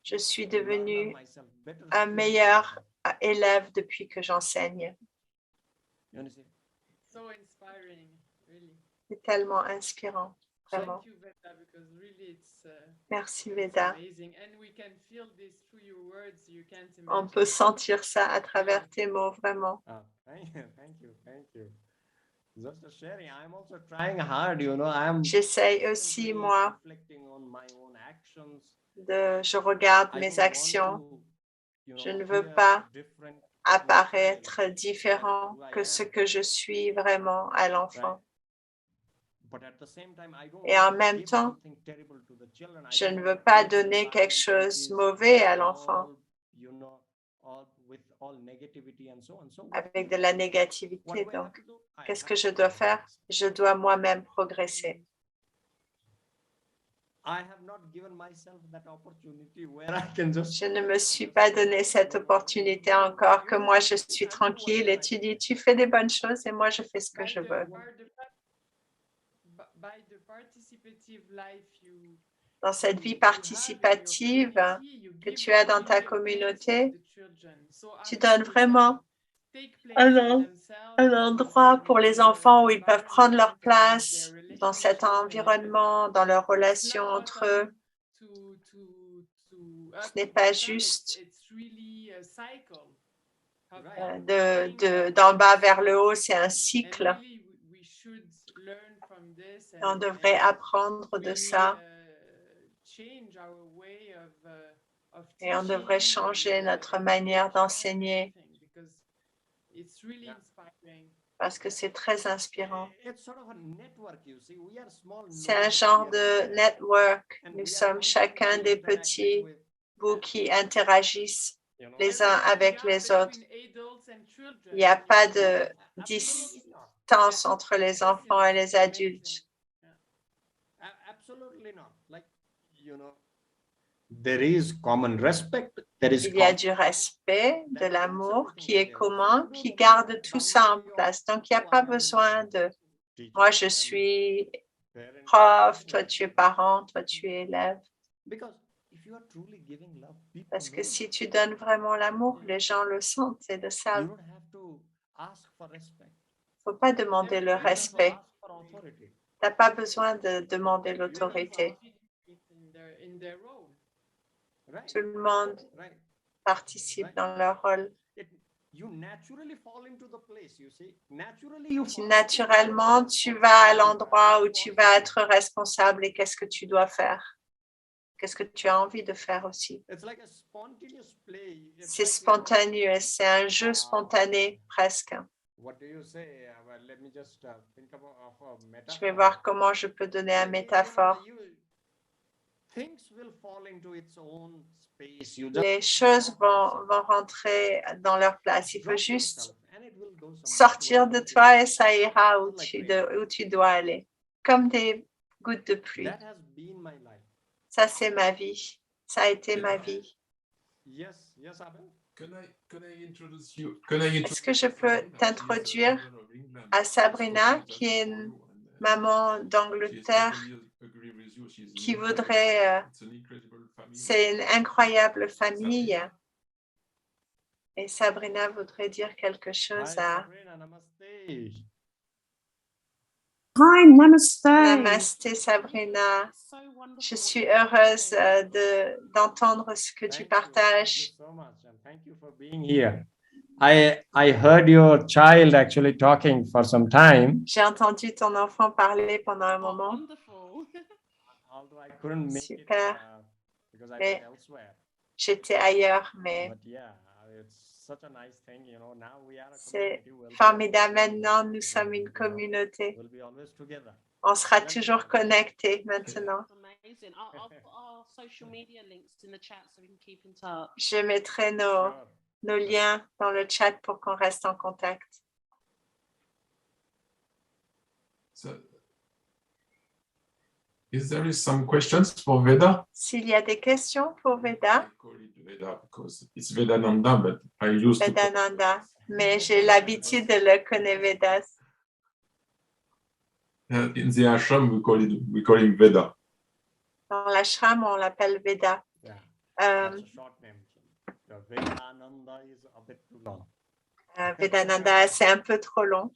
Je suis devenu un meilleur élève depuis que j'enseigne. So inspiring, really. C'est tellement inspirant, vraiment. Thank you, Veda, because really it's Merci, it's Veda. amazing. And we can feel this through your words. You can't On peut imagine. sentir ça à travers tes mots, vraiment. Thank you. Just sharing. I'm also trying hard, I'm J'essaye aussi, moi, reflecting on my own actions. je regarde I mes don't want actions. to, Je ne veux appear pas different apparaître to différent who I que ce am. que je suis vraiment à l'enfant. But at the same time, I don't Et want en to même give temps, something terrible to the children. I je don't ne want veux to pas create an donner quelque environment which chose is mauvais à l'enfant all with all negativity and so on. So avec de la what négativité. do I have Donc, to do? I qu'est-ce have que je to dois progress. faire? Je dois moi-même progresser. I have not given myself that opportunity where I can just Je ne me suis pas donné cette opportunité encore, que moi je suis tranquille et tu dis, tu fais des bonnes choses et moi je fais ce que je veux. By the participative life Dans cette vie participative que tu as dans ta communauté, tu donnes vraiment un endroit pour les enfants où ils peuvent prendre leur place dans cet environnement, dans leurs relations entre eux. Ce n'est pas juste d'en bas vers le haut, c'est un cycle. Et on devrait apprendre de ça. Et on devrait changer notre manière d'enseigner parce que c'est très inspirant. C'est un genre de network. Nous sommes chacun des petits bouts qui interagissent les uns avec les autres. Il n'y a pas de distance entre les enfants et les adultes. Il y a du respect, de l'amour qui est commun, qui garde tout ça en place. Donc, il n'y a pas besoin de « moi, je suis prof, toi, tu es parent, toi, tu es élève ». Parce que si tu donnes vraiment l'amour, les gens le sentent et le savent. Il ne faut pas demander le respect. Tu n'as pas besoin de demander l'autorité. Tout le monde participe dans leur rôle. Naturellement, tu vas à l'endroit où tu vas être responsable et qu'est-ce que tu dois faire. Qu'est-ce que tu as envie de faire aussi. C'est spontané, c'est un jeu spontané presque. Je vais voir comment je peux donner une métaphore. Les choses vont rentrer dans leur place. Il faut juste sortir de toi et ça ira où tu dois aller. Comme des gouttes de pluie. Ça, c'est ma vie. Ça a été ma vie. Est-ce que je peux t'introduire à Sabrina, qui est une maman d'Angleterre qui voudrait... c'est une incroyable famille. Et Sabrina voudrait dire quelque chose à... Hi, namaste. Namasté, Sabrina. Je suis heureuse d'entendre ce que tu partages. I heard your child actually talking for some time. J'ai entendu ton enfant parler pendant un moment. Super. Mais j'étais ailleurs, mais c'est formidable. Maintenant, nous sommes une communauté. On sera toujours connectés maintenant. Je mettrai nos liens dans le chat pour qu'on reste en contact. Is there some questions for Veda? S'il y a des questions pour Veda, It's Vedananda, but I used Vedananda, mais j'ai l'habitude de le connaître Vedas. in the ashram we call him Veda. Dans l'ashram, on l'appelle Veda. Euh, That's a short name. The Vedananda is a bit too long. Vedananda, c'est un peu trop long.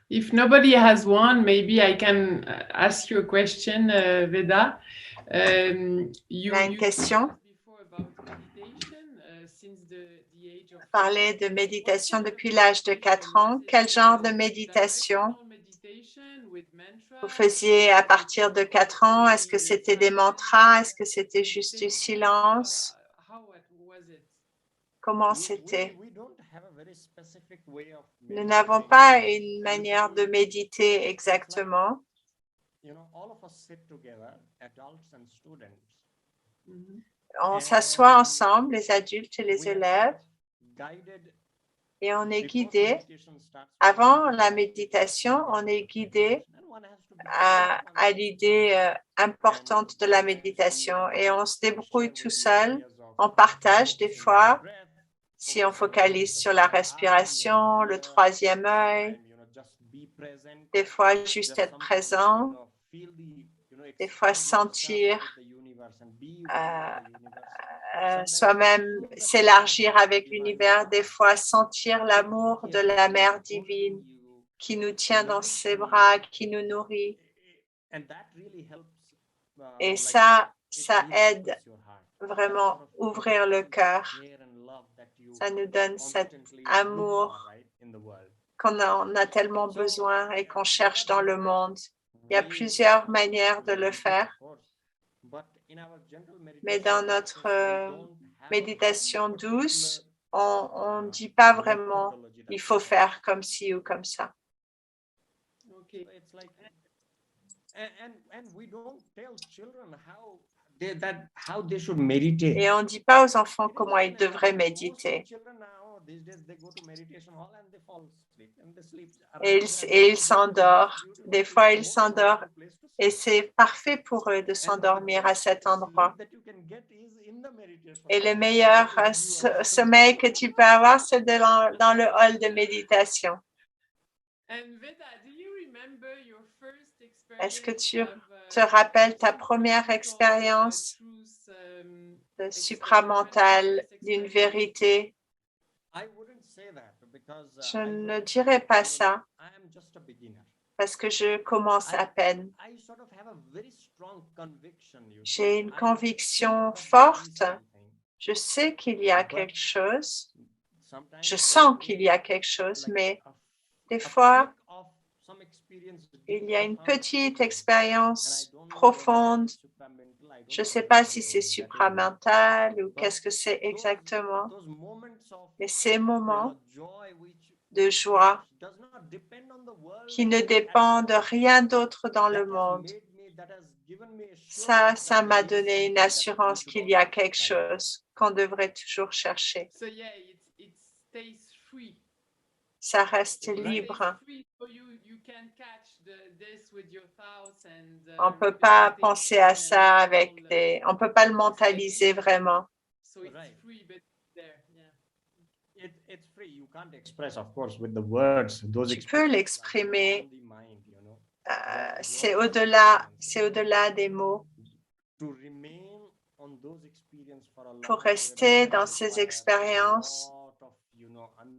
If nobody has one, maybe I can ask you a question, Veda. Il a une question. Parler de méditation depuis l'âge de 4 ans. Quel genre de méditation vous faisiez à partir de 4 ans? Est-ce que c'était des mantras? Est-ce que c'était juste du silence? Comment c'était? Nous n'avons pas une manière de méditer exactement. On s'assoit ensemble, les adultes et les élèves, et on est guidé. Avant la méditation, on est guidé à l'idée importante de la méditation et on se débrouille tout seul. On partage des fois, si on focalise sur la respiration, le troisième œil, des fois juste être présent, des fois sentir soi-même s'élargir avec l'univers, des fois sentir l'amour de la mère divine qui nous tient dans ses bras, qui nous nourrit. Et ça aide vraiment ouvrir le cœur. Ça nous donne cet amour qu'on a tellement besoin et qu'on cherche dans le monde. Il y a plusieurs manières de le faire. Mais dans notre méditation douce, on ne dit pas vraiment il faut faire comme ci ou comme ça. Et on ne dit pas aux enfants comment ils devraient méditer. Et ils s'endorment. Des fois, ils s'endorment. Et c'est parfait pour eux de s'endormir à cet endroit. Et le meilleur sommeil que tu peux avoir, c'est dans le hall de méditation. Est-ce que tu te rappelles ta première expérience supramentale d'une vérité? Je ne dirais pas ça parce que je commence à peine. J'ai une conviction forte. Je sais qu'il y a quelque chose. Je sens qu'il y a quelque chose, mais des fois, il y a une petite expérience profonde. Je ne sais pas si c'est supramental ou qu'est-ce que c'est exactement. Mais ces moments de joie qui ne dépendent de rien d'autre dans le monde, ça m'a donné une assurance qu'il y a quelque chose qu'on devrait toujours chercher. Ça reste libre. On ne peut pas penser à ça avec des... On ne peut pas le mentaliser vraiment. Tu peux l'exprimer. C'est au-delà des mots. Pour rester dans ces expériences,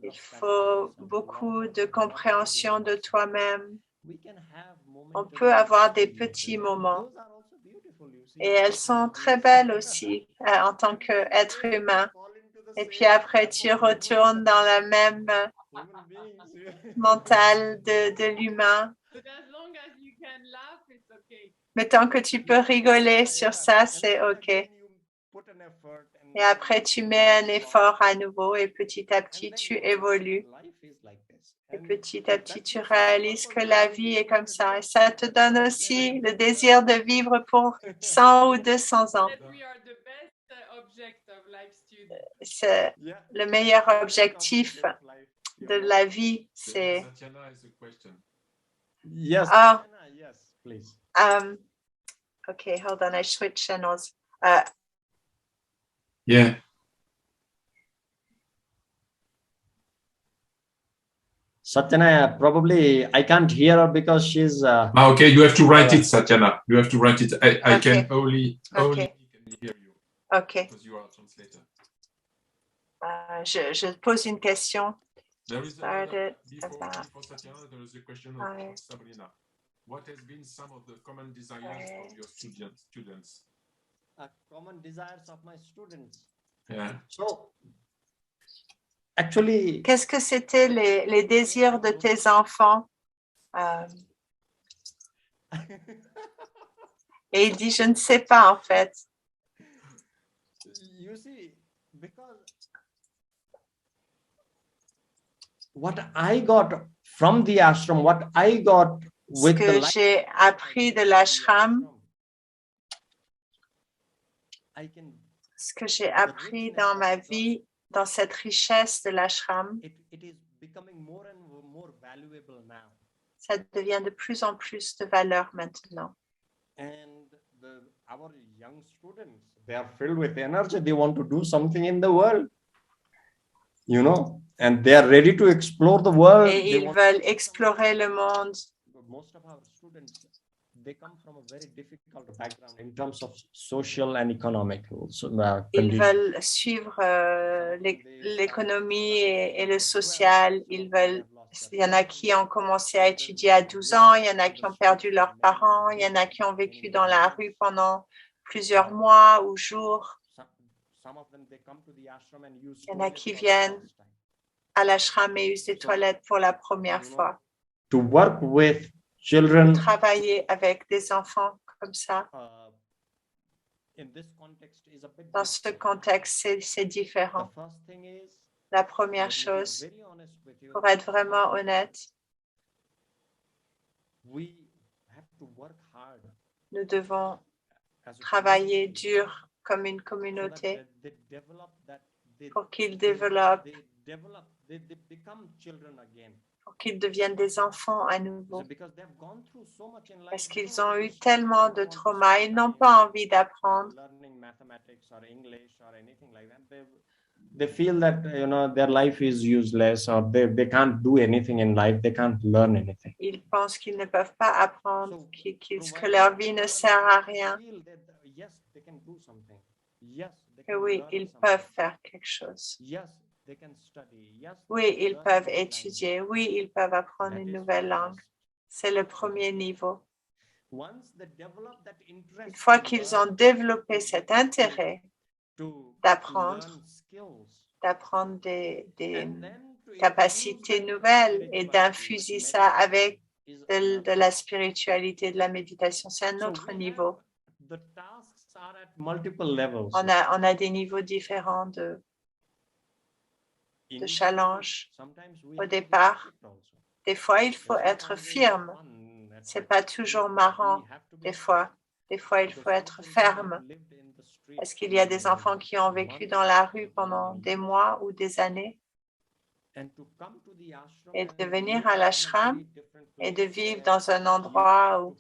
il faut beaucoup de compréhension de toi-même. On peut avoir des petits moments et elles sont très belles aussi en tant qu'être humain. Et puis après, tu retournes dans la même mentale de l'humain. Mais tant que tu peux rigoler sur ça, c'est OK. Et après, tu mets un effort à nouveau et petit à petit, tu évolues. Et petit à petit, tu réalises que la vie est comme ça. Et ça te donne aussi le désir de vivre pour 100 ou 200 ans. C'est le meilleur objectif de la vie, c'est... Ah, OK, hold on, I switch channels. Yeah. Satyana, probably I can't hear her because she's. Okay, you have to write it, Satyana. You have to write it. I Okay. can only Okay. hear you OK. because you are a translator. Je pose une question. There is Started before about Satyana, there is a question of I- Sabrina. What has been some of the common desires of your students? Common desires of my students. Yeah. So, actually, Qu'est-ce que c'était les désirs de tes enfants? Et il dit, je ne sais pas en fait. you see, because what I got from the ashram, what I got Ce with the que life j'ai appris de l'ashram, I can, ce que j'ai appris dans ma vie, dans cette richesse de l'ashram, it is becoming more and more valuable now. ça devient de plus en plus de valeur maintenant. And our young students, they are filled with energy. They want to do something in the world, you know, and they are ready to explore the world. Et ils veulent explorer le monde. Most of our students, they come from a very difficult background in terms of social and economic Ils veulent suivre l'économie et le social. Il y en a qui ont commencé à étudier à 12 ans, il y en a qui ont perdu leurs parents, il y en a qui ont vécu dans la rue pendant plusieurs mois ou jours. Il y en a qui viennent à l'ashram et usent des toilettes pour la première fois. To work with children, Travailler avec des enfants comme ça, dans ce contexte, c'est différent. La première chose, pour être vraiment honnête, nous devons travailler dur comme une communauté pour qu'ils développent, pour qu'ils deviennent des enfants à nouveau. Parce qu'ils ont eu tellement de traumas, ils n'ont pas envie d'apprendre. they feel that, you know, their life is useless, or they can't do anything in life, they can't learn anything. Ils pensent qu'ils ne peuvent pas apprendre, que leur vie ne sert à rien. Que oui, ils peuvent faire quelque chose. Oui, ils peuvent étudier. Oui, ils peuvent apprendre une nouvelle langue. C'est le premier niveau. Une fois qu'ils ont développé cet intérêt d'apprendre des capacités nouvelles et d'infuser ça avec de la spiritualité, de la méditation, c'est un autre niveau. On a des niveaux différents de challenge au départ. Des fois, il faut être ferme. C'est pas toujours marrant. Des fois, il faut être ferme. Parce qu'il y a des enfants qui ont vécu dans la rue pendant des mois ou des années. Et de venir à l'ashram et de vivre dans un endroit où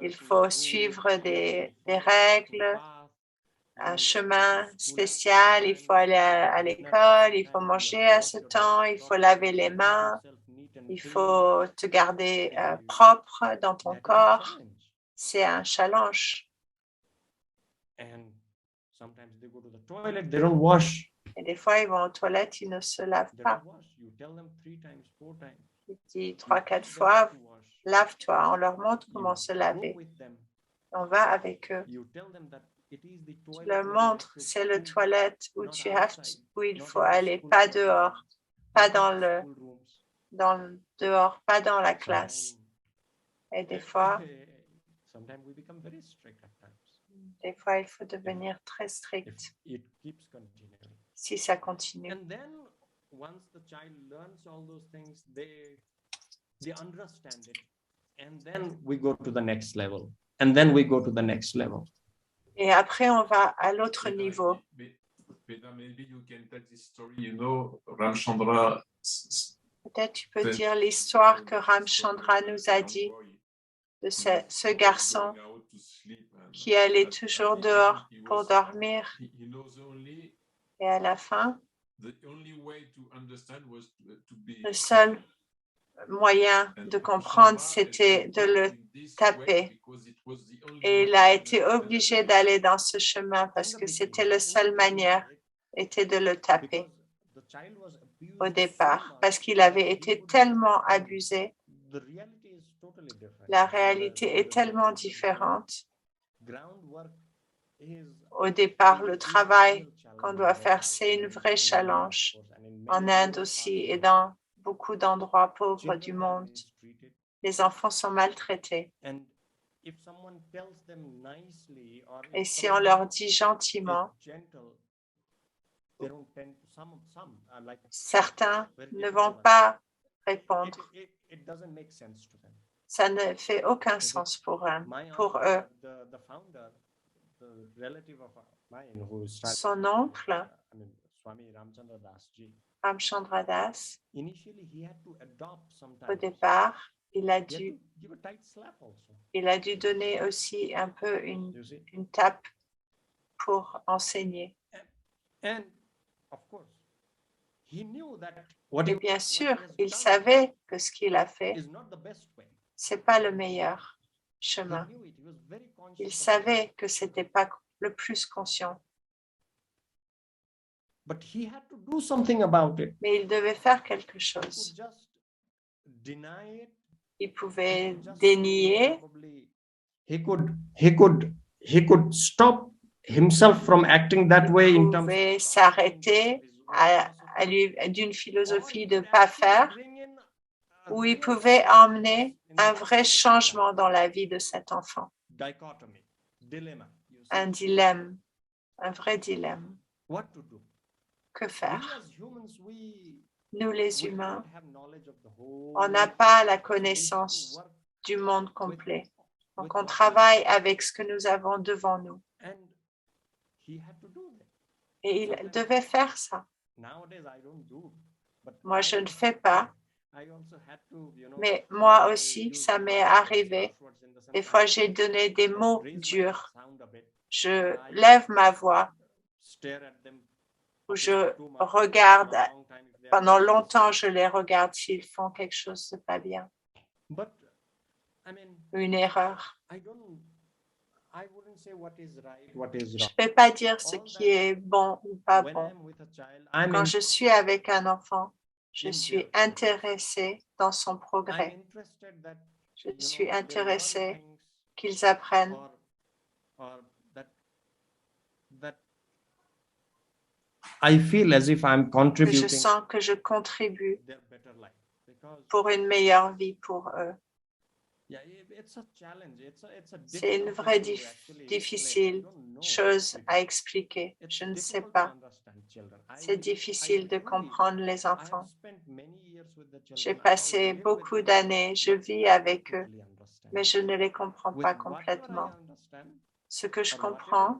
il faut suivre des règles, un chemin spécial, il faut aller à l'école, il faut manger à ce temps, il faut laver les mains, il faut te garder propre dans ton corps. C'est un challenge. Et des fois, ils vont aux toilettes, ils ne se lavent pas. Il dit 3-4 fois, lave-toi. On leur montre comment se laver. On va avec eux. Tu leur montres, c'est le toilette où il faut aller, pas dehors, pas dehors, pas dans la classe. Et des fois, il faut devenir très strict si ça continue. Et après, on va à l'autre niveau. Peut-être tu peux dire l'histoire que Ramchandra nous a dit de ce garçon qui allait toujours dehors pour dormir. Et à la fin, le seul moyen de comprendre, c'était de le taper. Et il a été obligé d'aller dans ce chemin parce que c'était la seule manière, était de le taper au départ, parce qu'il avait été tellement abusé. La réalité est tellement différente. Au départ, le travail qu'on doit faire, c'est une vraie challenge. En Inde aussi et dans beaucoup d'endroits pauvres du monde, les enfants sont maltraités. Et si on leur dit gentiment, certains ne vont pas répondre. Ça ne fait aucun sens pour eux. Son oncle, Ramchandra Das, au départ, il a dû donner aussi un peu une tape pour enseigner. Et bien sûr, il savait que ce qu'il a fait, ce n'est pas le meilleur chemin. Il savait que ce n'était pas le plus conscient. Mais il devait faire quelque chose. Il pouvait dénier. He could stop himself from acting that way. Il pouvait s'arrêter d'une philosophie de ne pas faire, où il pouvait emmener un vrai changement dans la vie de cet enfant. Un dilemme, un vrai dilemme. Que faire? Nous, les humains, on n'a pas la connaissance du monde complet. Donc, on travaille avec ce que nous avons devant nous. Et il devait faire ça. Moi, je ne fais pas. Mais moi aussi, ça m'est arrivé. Des fois, j'ai donné des mots durs. Je lève ma voix ou je regarde. Pendant longtemps, je les regarde s'ils font quelque chose de pas bien. Une erreur. Je ne peux pas dire ce qui est bon ou pas bon. Quand je suis avec un enfant, je suis intéressée dans son progrès. Je suis intéressée qu'ils apprennent. Je sens que je contribue pour une meilleure vie pour eux. C'est une vraie difficile chose à expliquer. Je ne sais pas. C'est difficile de comprendre les enfants. J'ai passé beaucoup d'années, je vis avec eux, mais je ne les comprends pas complètement. Ce que je comprends,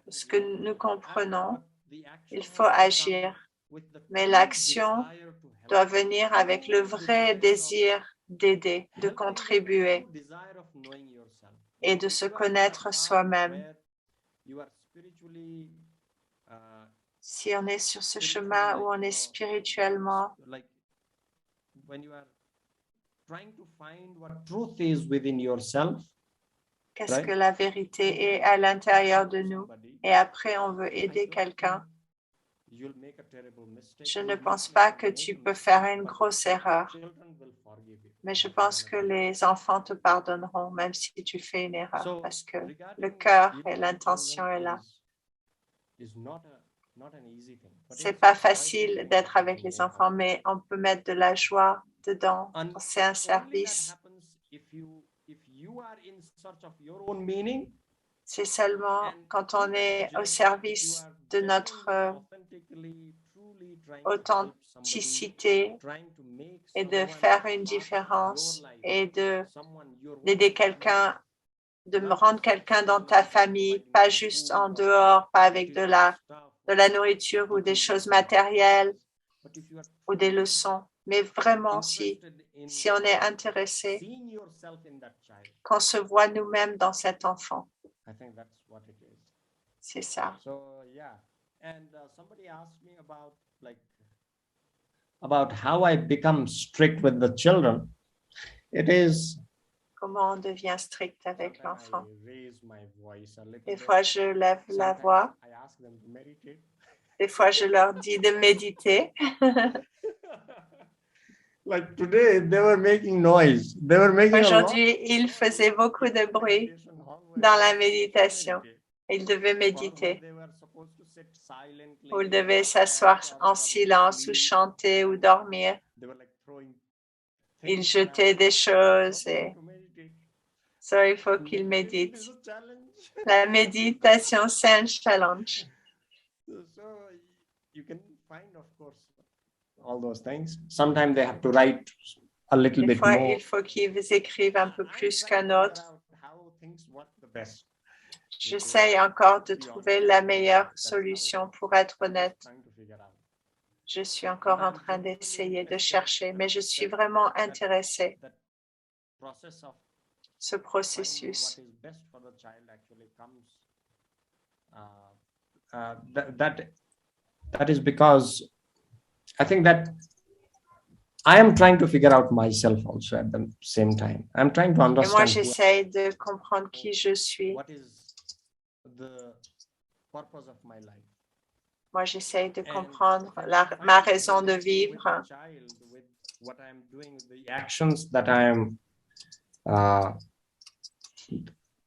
ce que nous comprenons, il faut agir, mais l'action doit venir avec le vrai désir d'aider, de contribuer et de se connaître soi-même. Si on est sur ce chemin où on est spirituellement, qu'est-ce que la vérité est à l'intérieur de nous, et après on veut aider quelqu'un, je ne pense pas que tu peux faire une grosse erreur. Mais je pense que les enfants te pardonneront, même si tu fais une erreur, parce que le cœur et l'intention est là. C'est pas facile d'être avec les enfants, mais on peut mettre de la joie dedans. C'est un service. C'est seulement quand on est au service de notre authenticité et de faire une différence et d'aider quelqu'un, de me rendre quelqu'un dans ta famille, pas juste en dehors, pas avec de la nourriture ou des choses matérielles ou des leçons, mais vraiment si on est intéressé, qu'on se voit nous-mêmes dans cet enfant. C'est ça. about how I become strict with the children, it is Comment on devient strict avec sometimes l'enfant. I raise my voice a little Des bit. fois, je lève la Sometimes voix. I ask them to meditate. Des fois, je leur dis de méditer. Like today, they were making noise. They were making a lot. Aujourd'hui, ils faisaient beaucoup de bruit dans la méditation. Ils devaient méditer. Ou ils devaient s'asseoir en silence ou chanter ou dormir. Ils jetaient des choses et ça, il faut qu'ils méditent. La méditation, c'est un challenge. So you can find, of course, all those things. Sometimes they have to write a little Des bit fois, more. il faut qu'ils écrivent un peu plus qu'un autre. How things work the best. J'essaye encore de trouver la meilleure solution pour être honnête. Trying to figure out. Je suis encore en train d'essayer de chercher, mais je suis vraiment intéressée. That process of Ce finding processus. what is best for the child actually comes. That is because I think that I am trying to figure out myself also at the same time. I'm trying to Et moi, understand j'essaye de comprendre qui je suis. what is the purpose of my life. Moi, j'essaye de And comprendre if I ma find raison de with vivre. the child, with what I'm doing, with the actions that I am,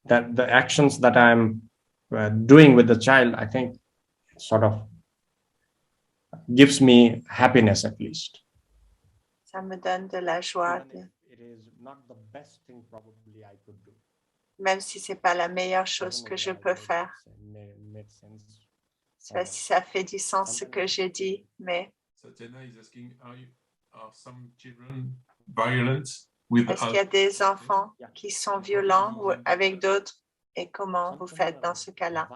that the actions that I'm doing with the child, I think sort of gives me happiness at least. Ça me donne de la joie, Even if it is not the best thing probably I could do. même si c'est pas la meilleure chose que je peux faire. Made sense. Je sais pas si ça fait du sens ce que j'ai dit, mais Tatiana is asking, are some children violent with est-ce qu'il y a des enfants qui sont violents ou avec d'autres et comment vous faites dans ce cas-là?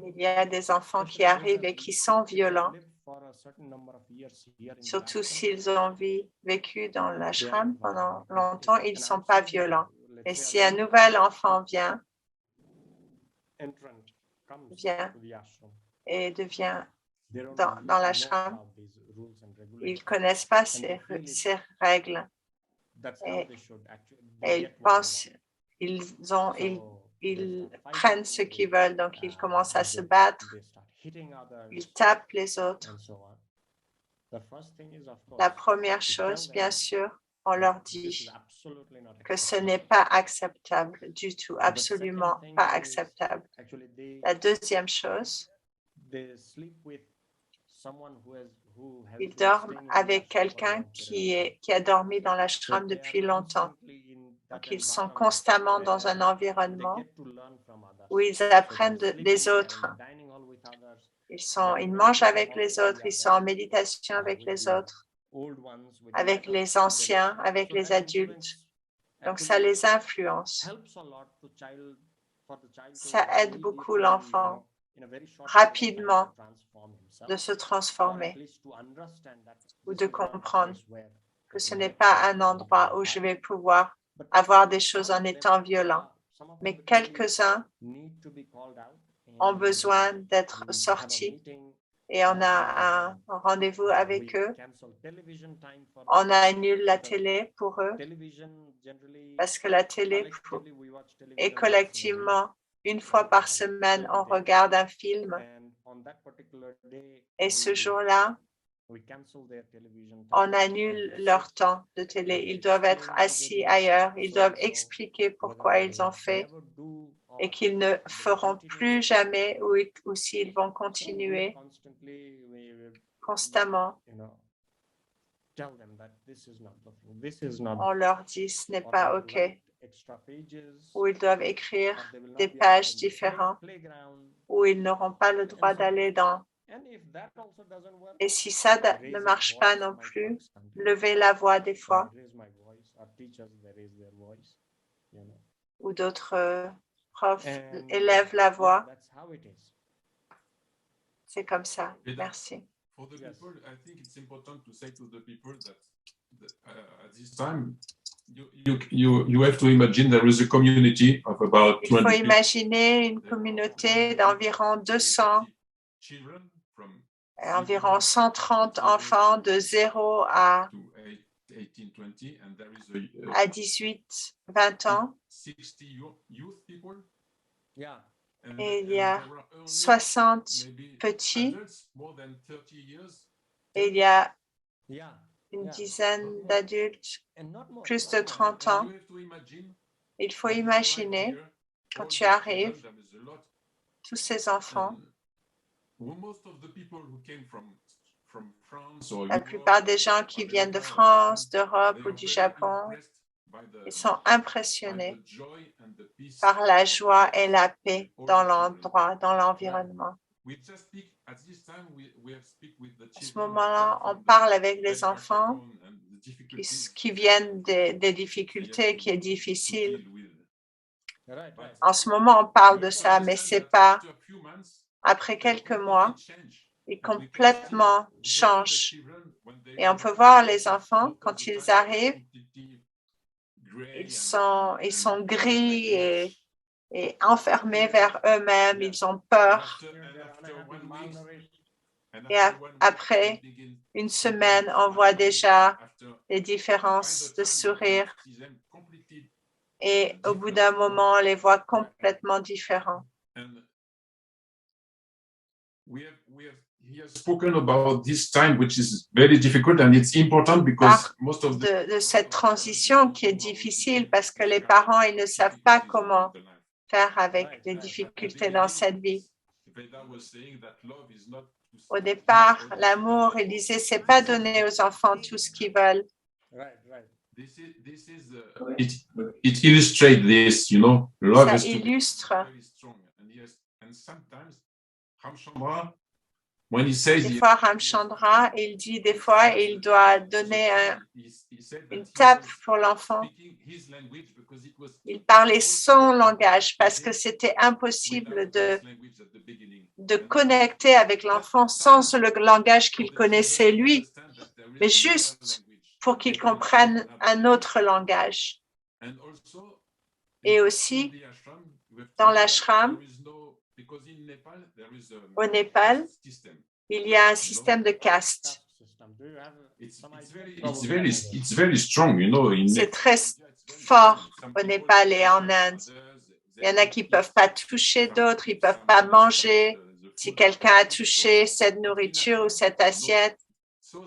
Il y a des enfants qui arrivent et qui sont violents, surtout s'ils ont vécu dans l'ashram pendant longtemps, ils ne sont pas violents. Et si un nouvel enfant vient et devient dans l'ashram, ils ne connaissent pas ces règles et ils pensent, ils prennent ce qu'ils veulent, donc ils commencent à se battre, ils tapent les autres. La première chose, bien sûr, on leur dit que ce n'est pas acceptable du tout, absolument pas acceptable. La deuxième chose, ils dorment avec quelqu'un qui a dormi dans l'ashram depuis longtemps. Donc, ils sont constamment dans un environnement où ils apprennent des autres. Ils mangent avec les autres, ils sont en méditation avec les autres, avec les anciens, avec les adultes. Donc, ça les influence. Ça aide beaucoup l'enfant rapidement de se transformer ou de comprendre que ce n'est pas un endroit où je vais pouvoir avoir des choses en étant violent. Mais quelques-uns ont besoin d'être sortis et on a un rendez-vous avec eux. On annule la télé pour eux parce que la télé est collectivement, une fois par semaine, on regarde un film et ce jour-là, on annule leur temps de télé. Ils doivent être assis ailleurs. Ils doivent expliquer pourquoi ils ont fait et qu'ils ne feront plus jamais ou s'ils vont continuer constamment. On leur dit ce n'est pas OK. Ou ils doivent écrire des pages différentes où ils n'auront pas le droit d'aller dans. Et si ça ne marche pas non plus, levez la voix des fois. Ou d'autres profs élèvent la voix. C'est comme ça. Merci. For the people, I think it's important to say to the people that at this time, you have to imagine there is a community of about Il faut 200 imaginer une communauté d'environ 200 environ 130 enfants de 0 à 18, 20 ans. Et il y a 60 petits et il y a une dizaine d'adultes, plus de 30 ans. Il faut imaginer, quand tu arrives, tous ces enfants, la plupart des gens qui viennent de France, d'Europe ou du Japon, ils sont impressionnés par la joie et la paix dans l'endroit, dans l'environnement. À ce moment-là, on parle avec les enfants qui viennent des difficultés, qui est difficile. En ce moment, on parle de ça, mais c'est pas après quelques mois, ils complètement changent. Et on peut voir les enfants, quand ils arrivent, ils sont gris et enfermés vers eux-mêmes, ils ont peur. Et après une semaine, on voit déjà les différences de sourire. Et au bout d'un moment, on les voit complètement différents. De cette transition qui est difficile parce que les parents, ils ne savent pas comment faire avec les difficultés dans cette vie. Au départ, l'amour, il disait, c'est pas donner aux enfants tout ce qu'ils veulent. It illustrates this, you know. Ça illustre. Des fois, Ramchandra, il dit des fois, il doit donner une tape pour l'enfant. Il parlait son langage parce que c'était impossible de connecter avec l'enfant sans le langage qu'il connaissait lui, mais juste pour qu'il comprenne un autre langage. Et aussi, dans l'ashram, au Népal, il y a un système de caste. C'est très fort au Népal et en Inde. Il y en a qui ne peuvent pas toucher d'autres, ils ne peuvent pas manger. Si quelqu'un a touché cette nourriture ou cette assiette,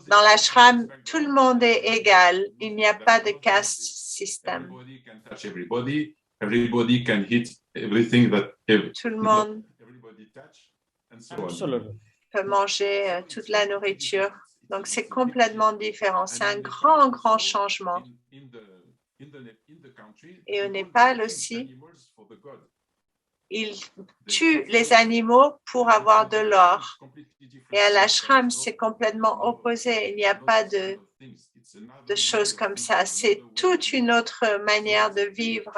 dans l'ashram, tout le monde est égal. Il n'y a pas de caste système. Tout le monde peut manger toute la nourriture. Donc, c'est complètement différent. C'est un grand, grand changement. Et au Népal aussi, ils tuent les animaux pour avoir de l'or. Et à l'ashram, c'est complètement opposé. Il n'y a pas de choses comme ça. C'est toute une autre manière de vivre.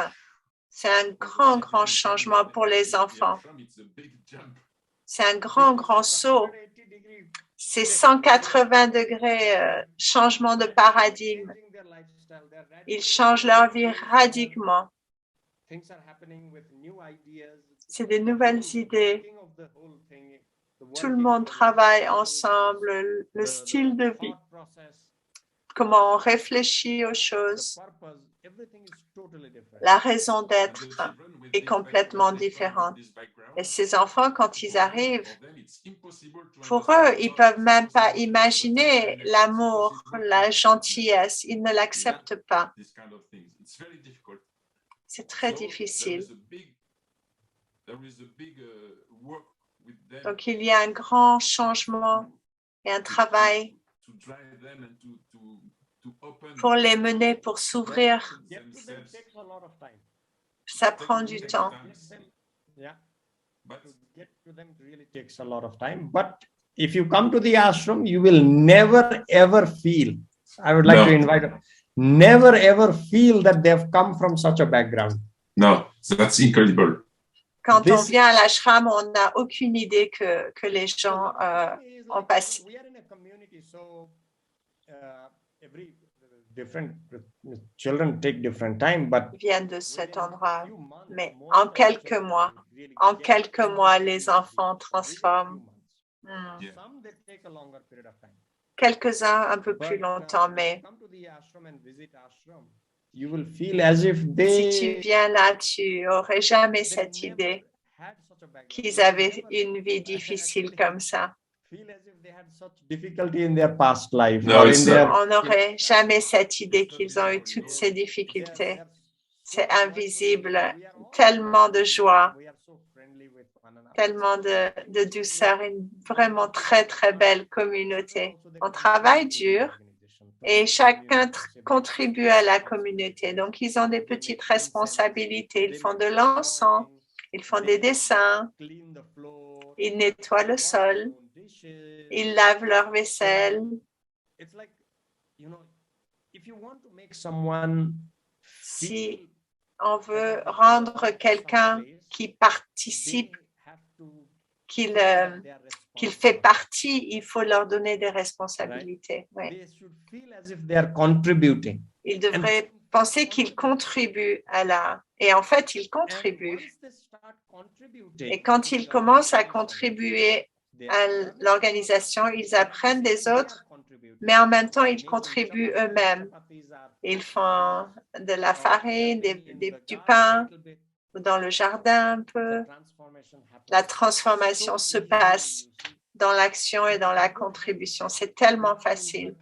C'est un grand, grand changement pour les enfants. C'est un grand, grand saut. C'est 180 degrés changement de paradigme. Ils changent leur vie radicalement. C'est des nouvelles idées. Tout le monde travaille ensemble, le style de vie, comment on réfléchit aux choses. La raison d'être est complètement différente. Et ces enfants, quand ils arrivent, pour eux, ils ne peuvent même pas imaginer l'amour, la gentillesse. Ils ne l'acceptent pas. C'est très difficile. Donc, il y a un grand changement et un travail pour les mener, pour s'ouvrir. Ça prend du temps. But if you come to the ashram, you will never ever feel. I would like to invite. Never ever feel that they have come from such a background. No, that's incredible. Quand on vient à l'ashram, on n'a aucune idée que les gens ont passé. Different children take different time, but viennent de cet endroit. Mais en quelques mois, les enfants transforment Hmm. Yeah. Some they take a longer period of time. Quelques-uns un peu plus But, longtemps, when mais you come to the ashram and visit ashram, you will feel as if si tu viens là, tu aurais jamais they cette never idée had such a background. qu'ils They will avaient never une vie difficile actually comme ça. feel as if they had such difficulty in their past life No, or it's in their On n'aurait jamais cette idée qu'ils ont eu toutes ces difficultés. C'est invisible, tellement de joie, tellement de douceur, une vraiment très, très belle communauté. On travaille dur et chacun contribue à la communauté. Donc, ils ont des petites responsabilités. Ils font de l'encens, ils font des dessins, ils nettoient le sol, ils lavent leur vaisselle. It's like, if you want to make someone Si on veut rendre quelqu'un qui participe, qu'il fait partie, il faut leur donner des responsabilités. Oui. they should feel as if they are contributing. Ils devraient penser qu'ils contribuent à la... Et en fait, ils And contribuent. once they start contributing Et quand ils commencent à contribuer à l'organisation, ils apprennent des autres, mais en même temps, ils contribuent eux-mêmes. Ils font de la farine, du pain, ou dans le jardin un peu. La transformation se passe dans l'action et dans la contribution. C'est tellement facile.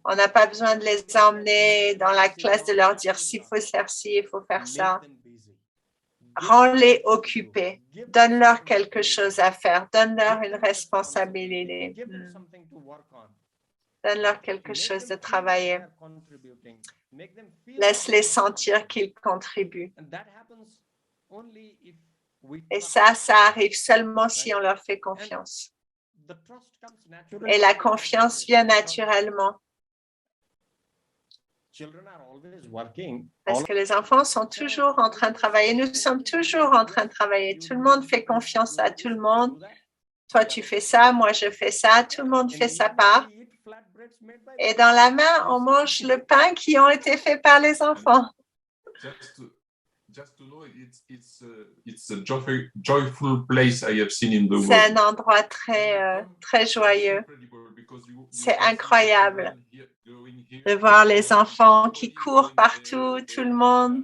On n'a pas besoin de les emmener dans la classe, de leur dire s'il faut faire ci, il faut faire ça. Rends-les occupés. Donne-leur quelque chose à faire. Donne-leur une responsabilité. Donne-leur quelque chose de travailler. Laisse-les sentir qu'ils contribuent. Et ça arrive seulement si on leur fait confiance. Et la confiance vient naturellement. Parce que les enfants sont toujours en train de travailler. Nous sommes toujours en train de travailler. Tout le monde fait confiance à tout le monde. Toi, tu fais ça, moi, je fais ça. Tout le monde fait sa part. Et dans la main, on mange le pain qui a été fait par les enfants. Just to know, it's a joyful place I have seen in the world. C'est un endroit très, très joyeux. C'est incroyable de voir les enfants qui courent partout, tout le monde.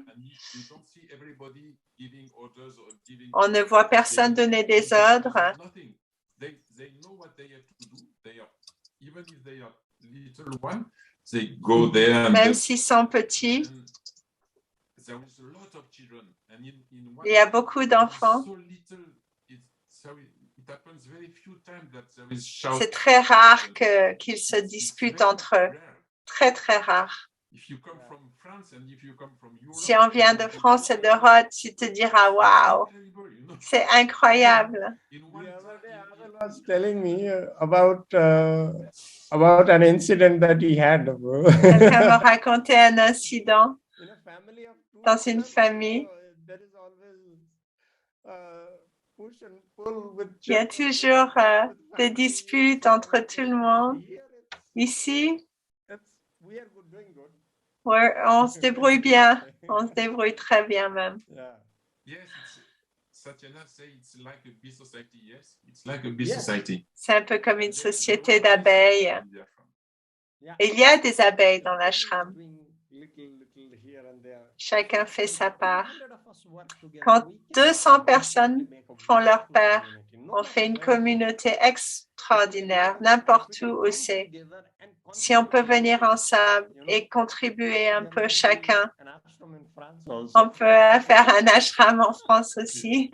On ne voit personne donner des ordres. Même s'ils sont petits, il y a beaucoup d'enfants. C'est très rare qu'ils se disputent entre eux. Très, très rare. Si on vient de France et d'Europe, tu te diras, waouh, c'est incroyable. Was telling me about an incident that he had. Quelqu'un m'a raconté un incident dans une famille. Il y a toujours des disputes entre tout le monde. Ici, on se débrouille bien. On se débrouille très bien même. C'est un peu comme une société d'abeilles. Il y a des abeilles dans l'ashram. Chacun fait sa part. Quand 200 personnes font leur part, on fait une communauté extraordinaire, n'importe où c'est. Si on peut venir ensemble et contribuer un peu chacun, on peut faire un ashram en France aussi.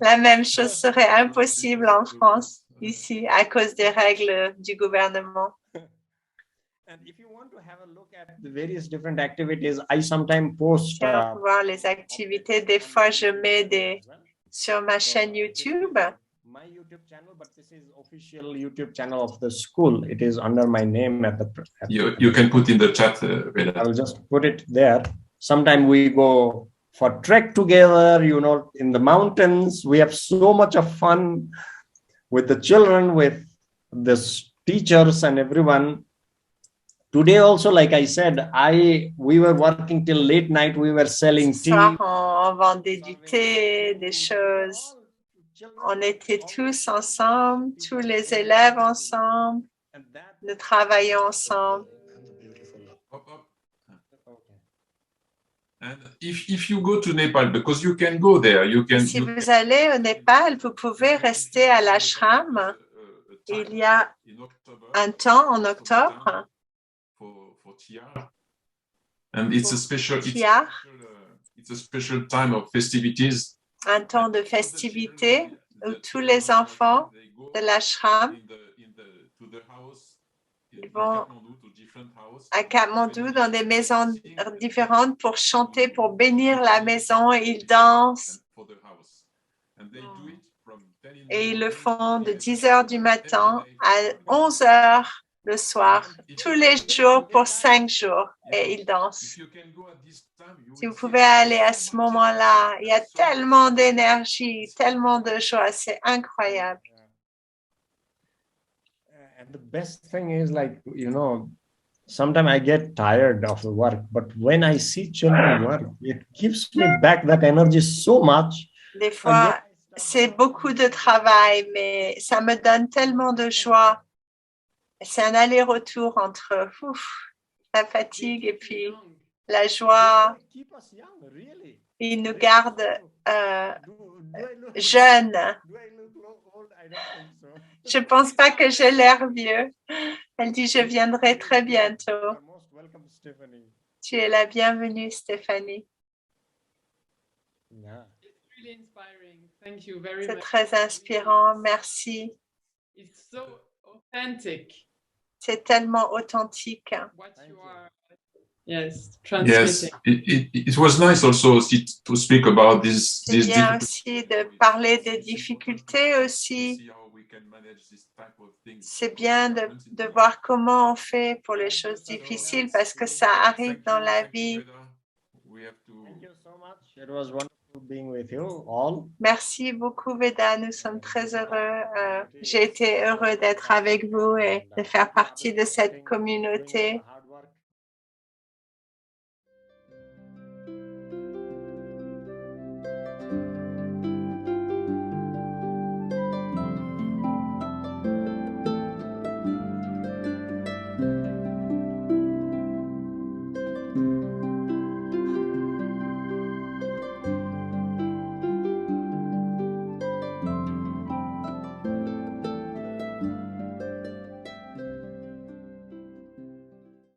La même chose serait impossible en France, ici, à cause des règles du gouvernement. And if you want to have a look at the various different activities, I sometimes post. Si on veut voir les activités, des fois je mets sur ma chaîne YouTube. My YouTube channel, but this is official YouTube channel of the school. It is under my name at the. You can put in the chat. I will just put it there. Sometimes we go for trek together, in the mountains. We have so much of fun with the children, with the teachers and everyone. Today also, like I said, we were working till late night. We were selling tea. On vendait du thé, des choses. On était tous ensemble, tous les élèves ensemble, nous travaillons ensemble. Hop, hop. And if you go to Nepal, because you can go there, Si vous allez au Népal, vous pouvez rester à l'ashram. Il y a un temps en octobre, and it's a special time of festivities. Un temps de festivité où tous les enfants de l'ashram vont à Katmandou dans des maisons différentes pour chanter, pour bénir la maison. Ils dansent et ils le font de 10 heures du matin à 11 heures le soir, tous les jours pour 5 jours, et ils dansent. Si vous pouvez aller à ce moment-là, il y a tellement d'énergie, tellement de joie, c'est incroyable. And the best thing is, like, sometimes I get tired of the work, but when I see children work, it gives me back that energy so much. Des fois, c'est beaucoup de travail, mais ça me donne tellement de joie. C'est un aller-retour entre la fatigue et puis la joie. Il nous garde jeunes. Je ne pense pas que j'ai l'air vieux. Elle dit, je viendrai très bientôt. Tu es la bienvenue, Stéphanie. C'est très inspirant. Merci. C'est tellement authentique. Yes, it was nice also to speak about this. C'est bien aussi de parler des difficultés aussi. C'est bien de voir comment on fait pour les choses difficiles parce que ça arrive dans la vie. Merci beaucoup, Veda. Nous sommes très heureux. J'ai été heureux d'être avec vous et de faire partie de cette communauté.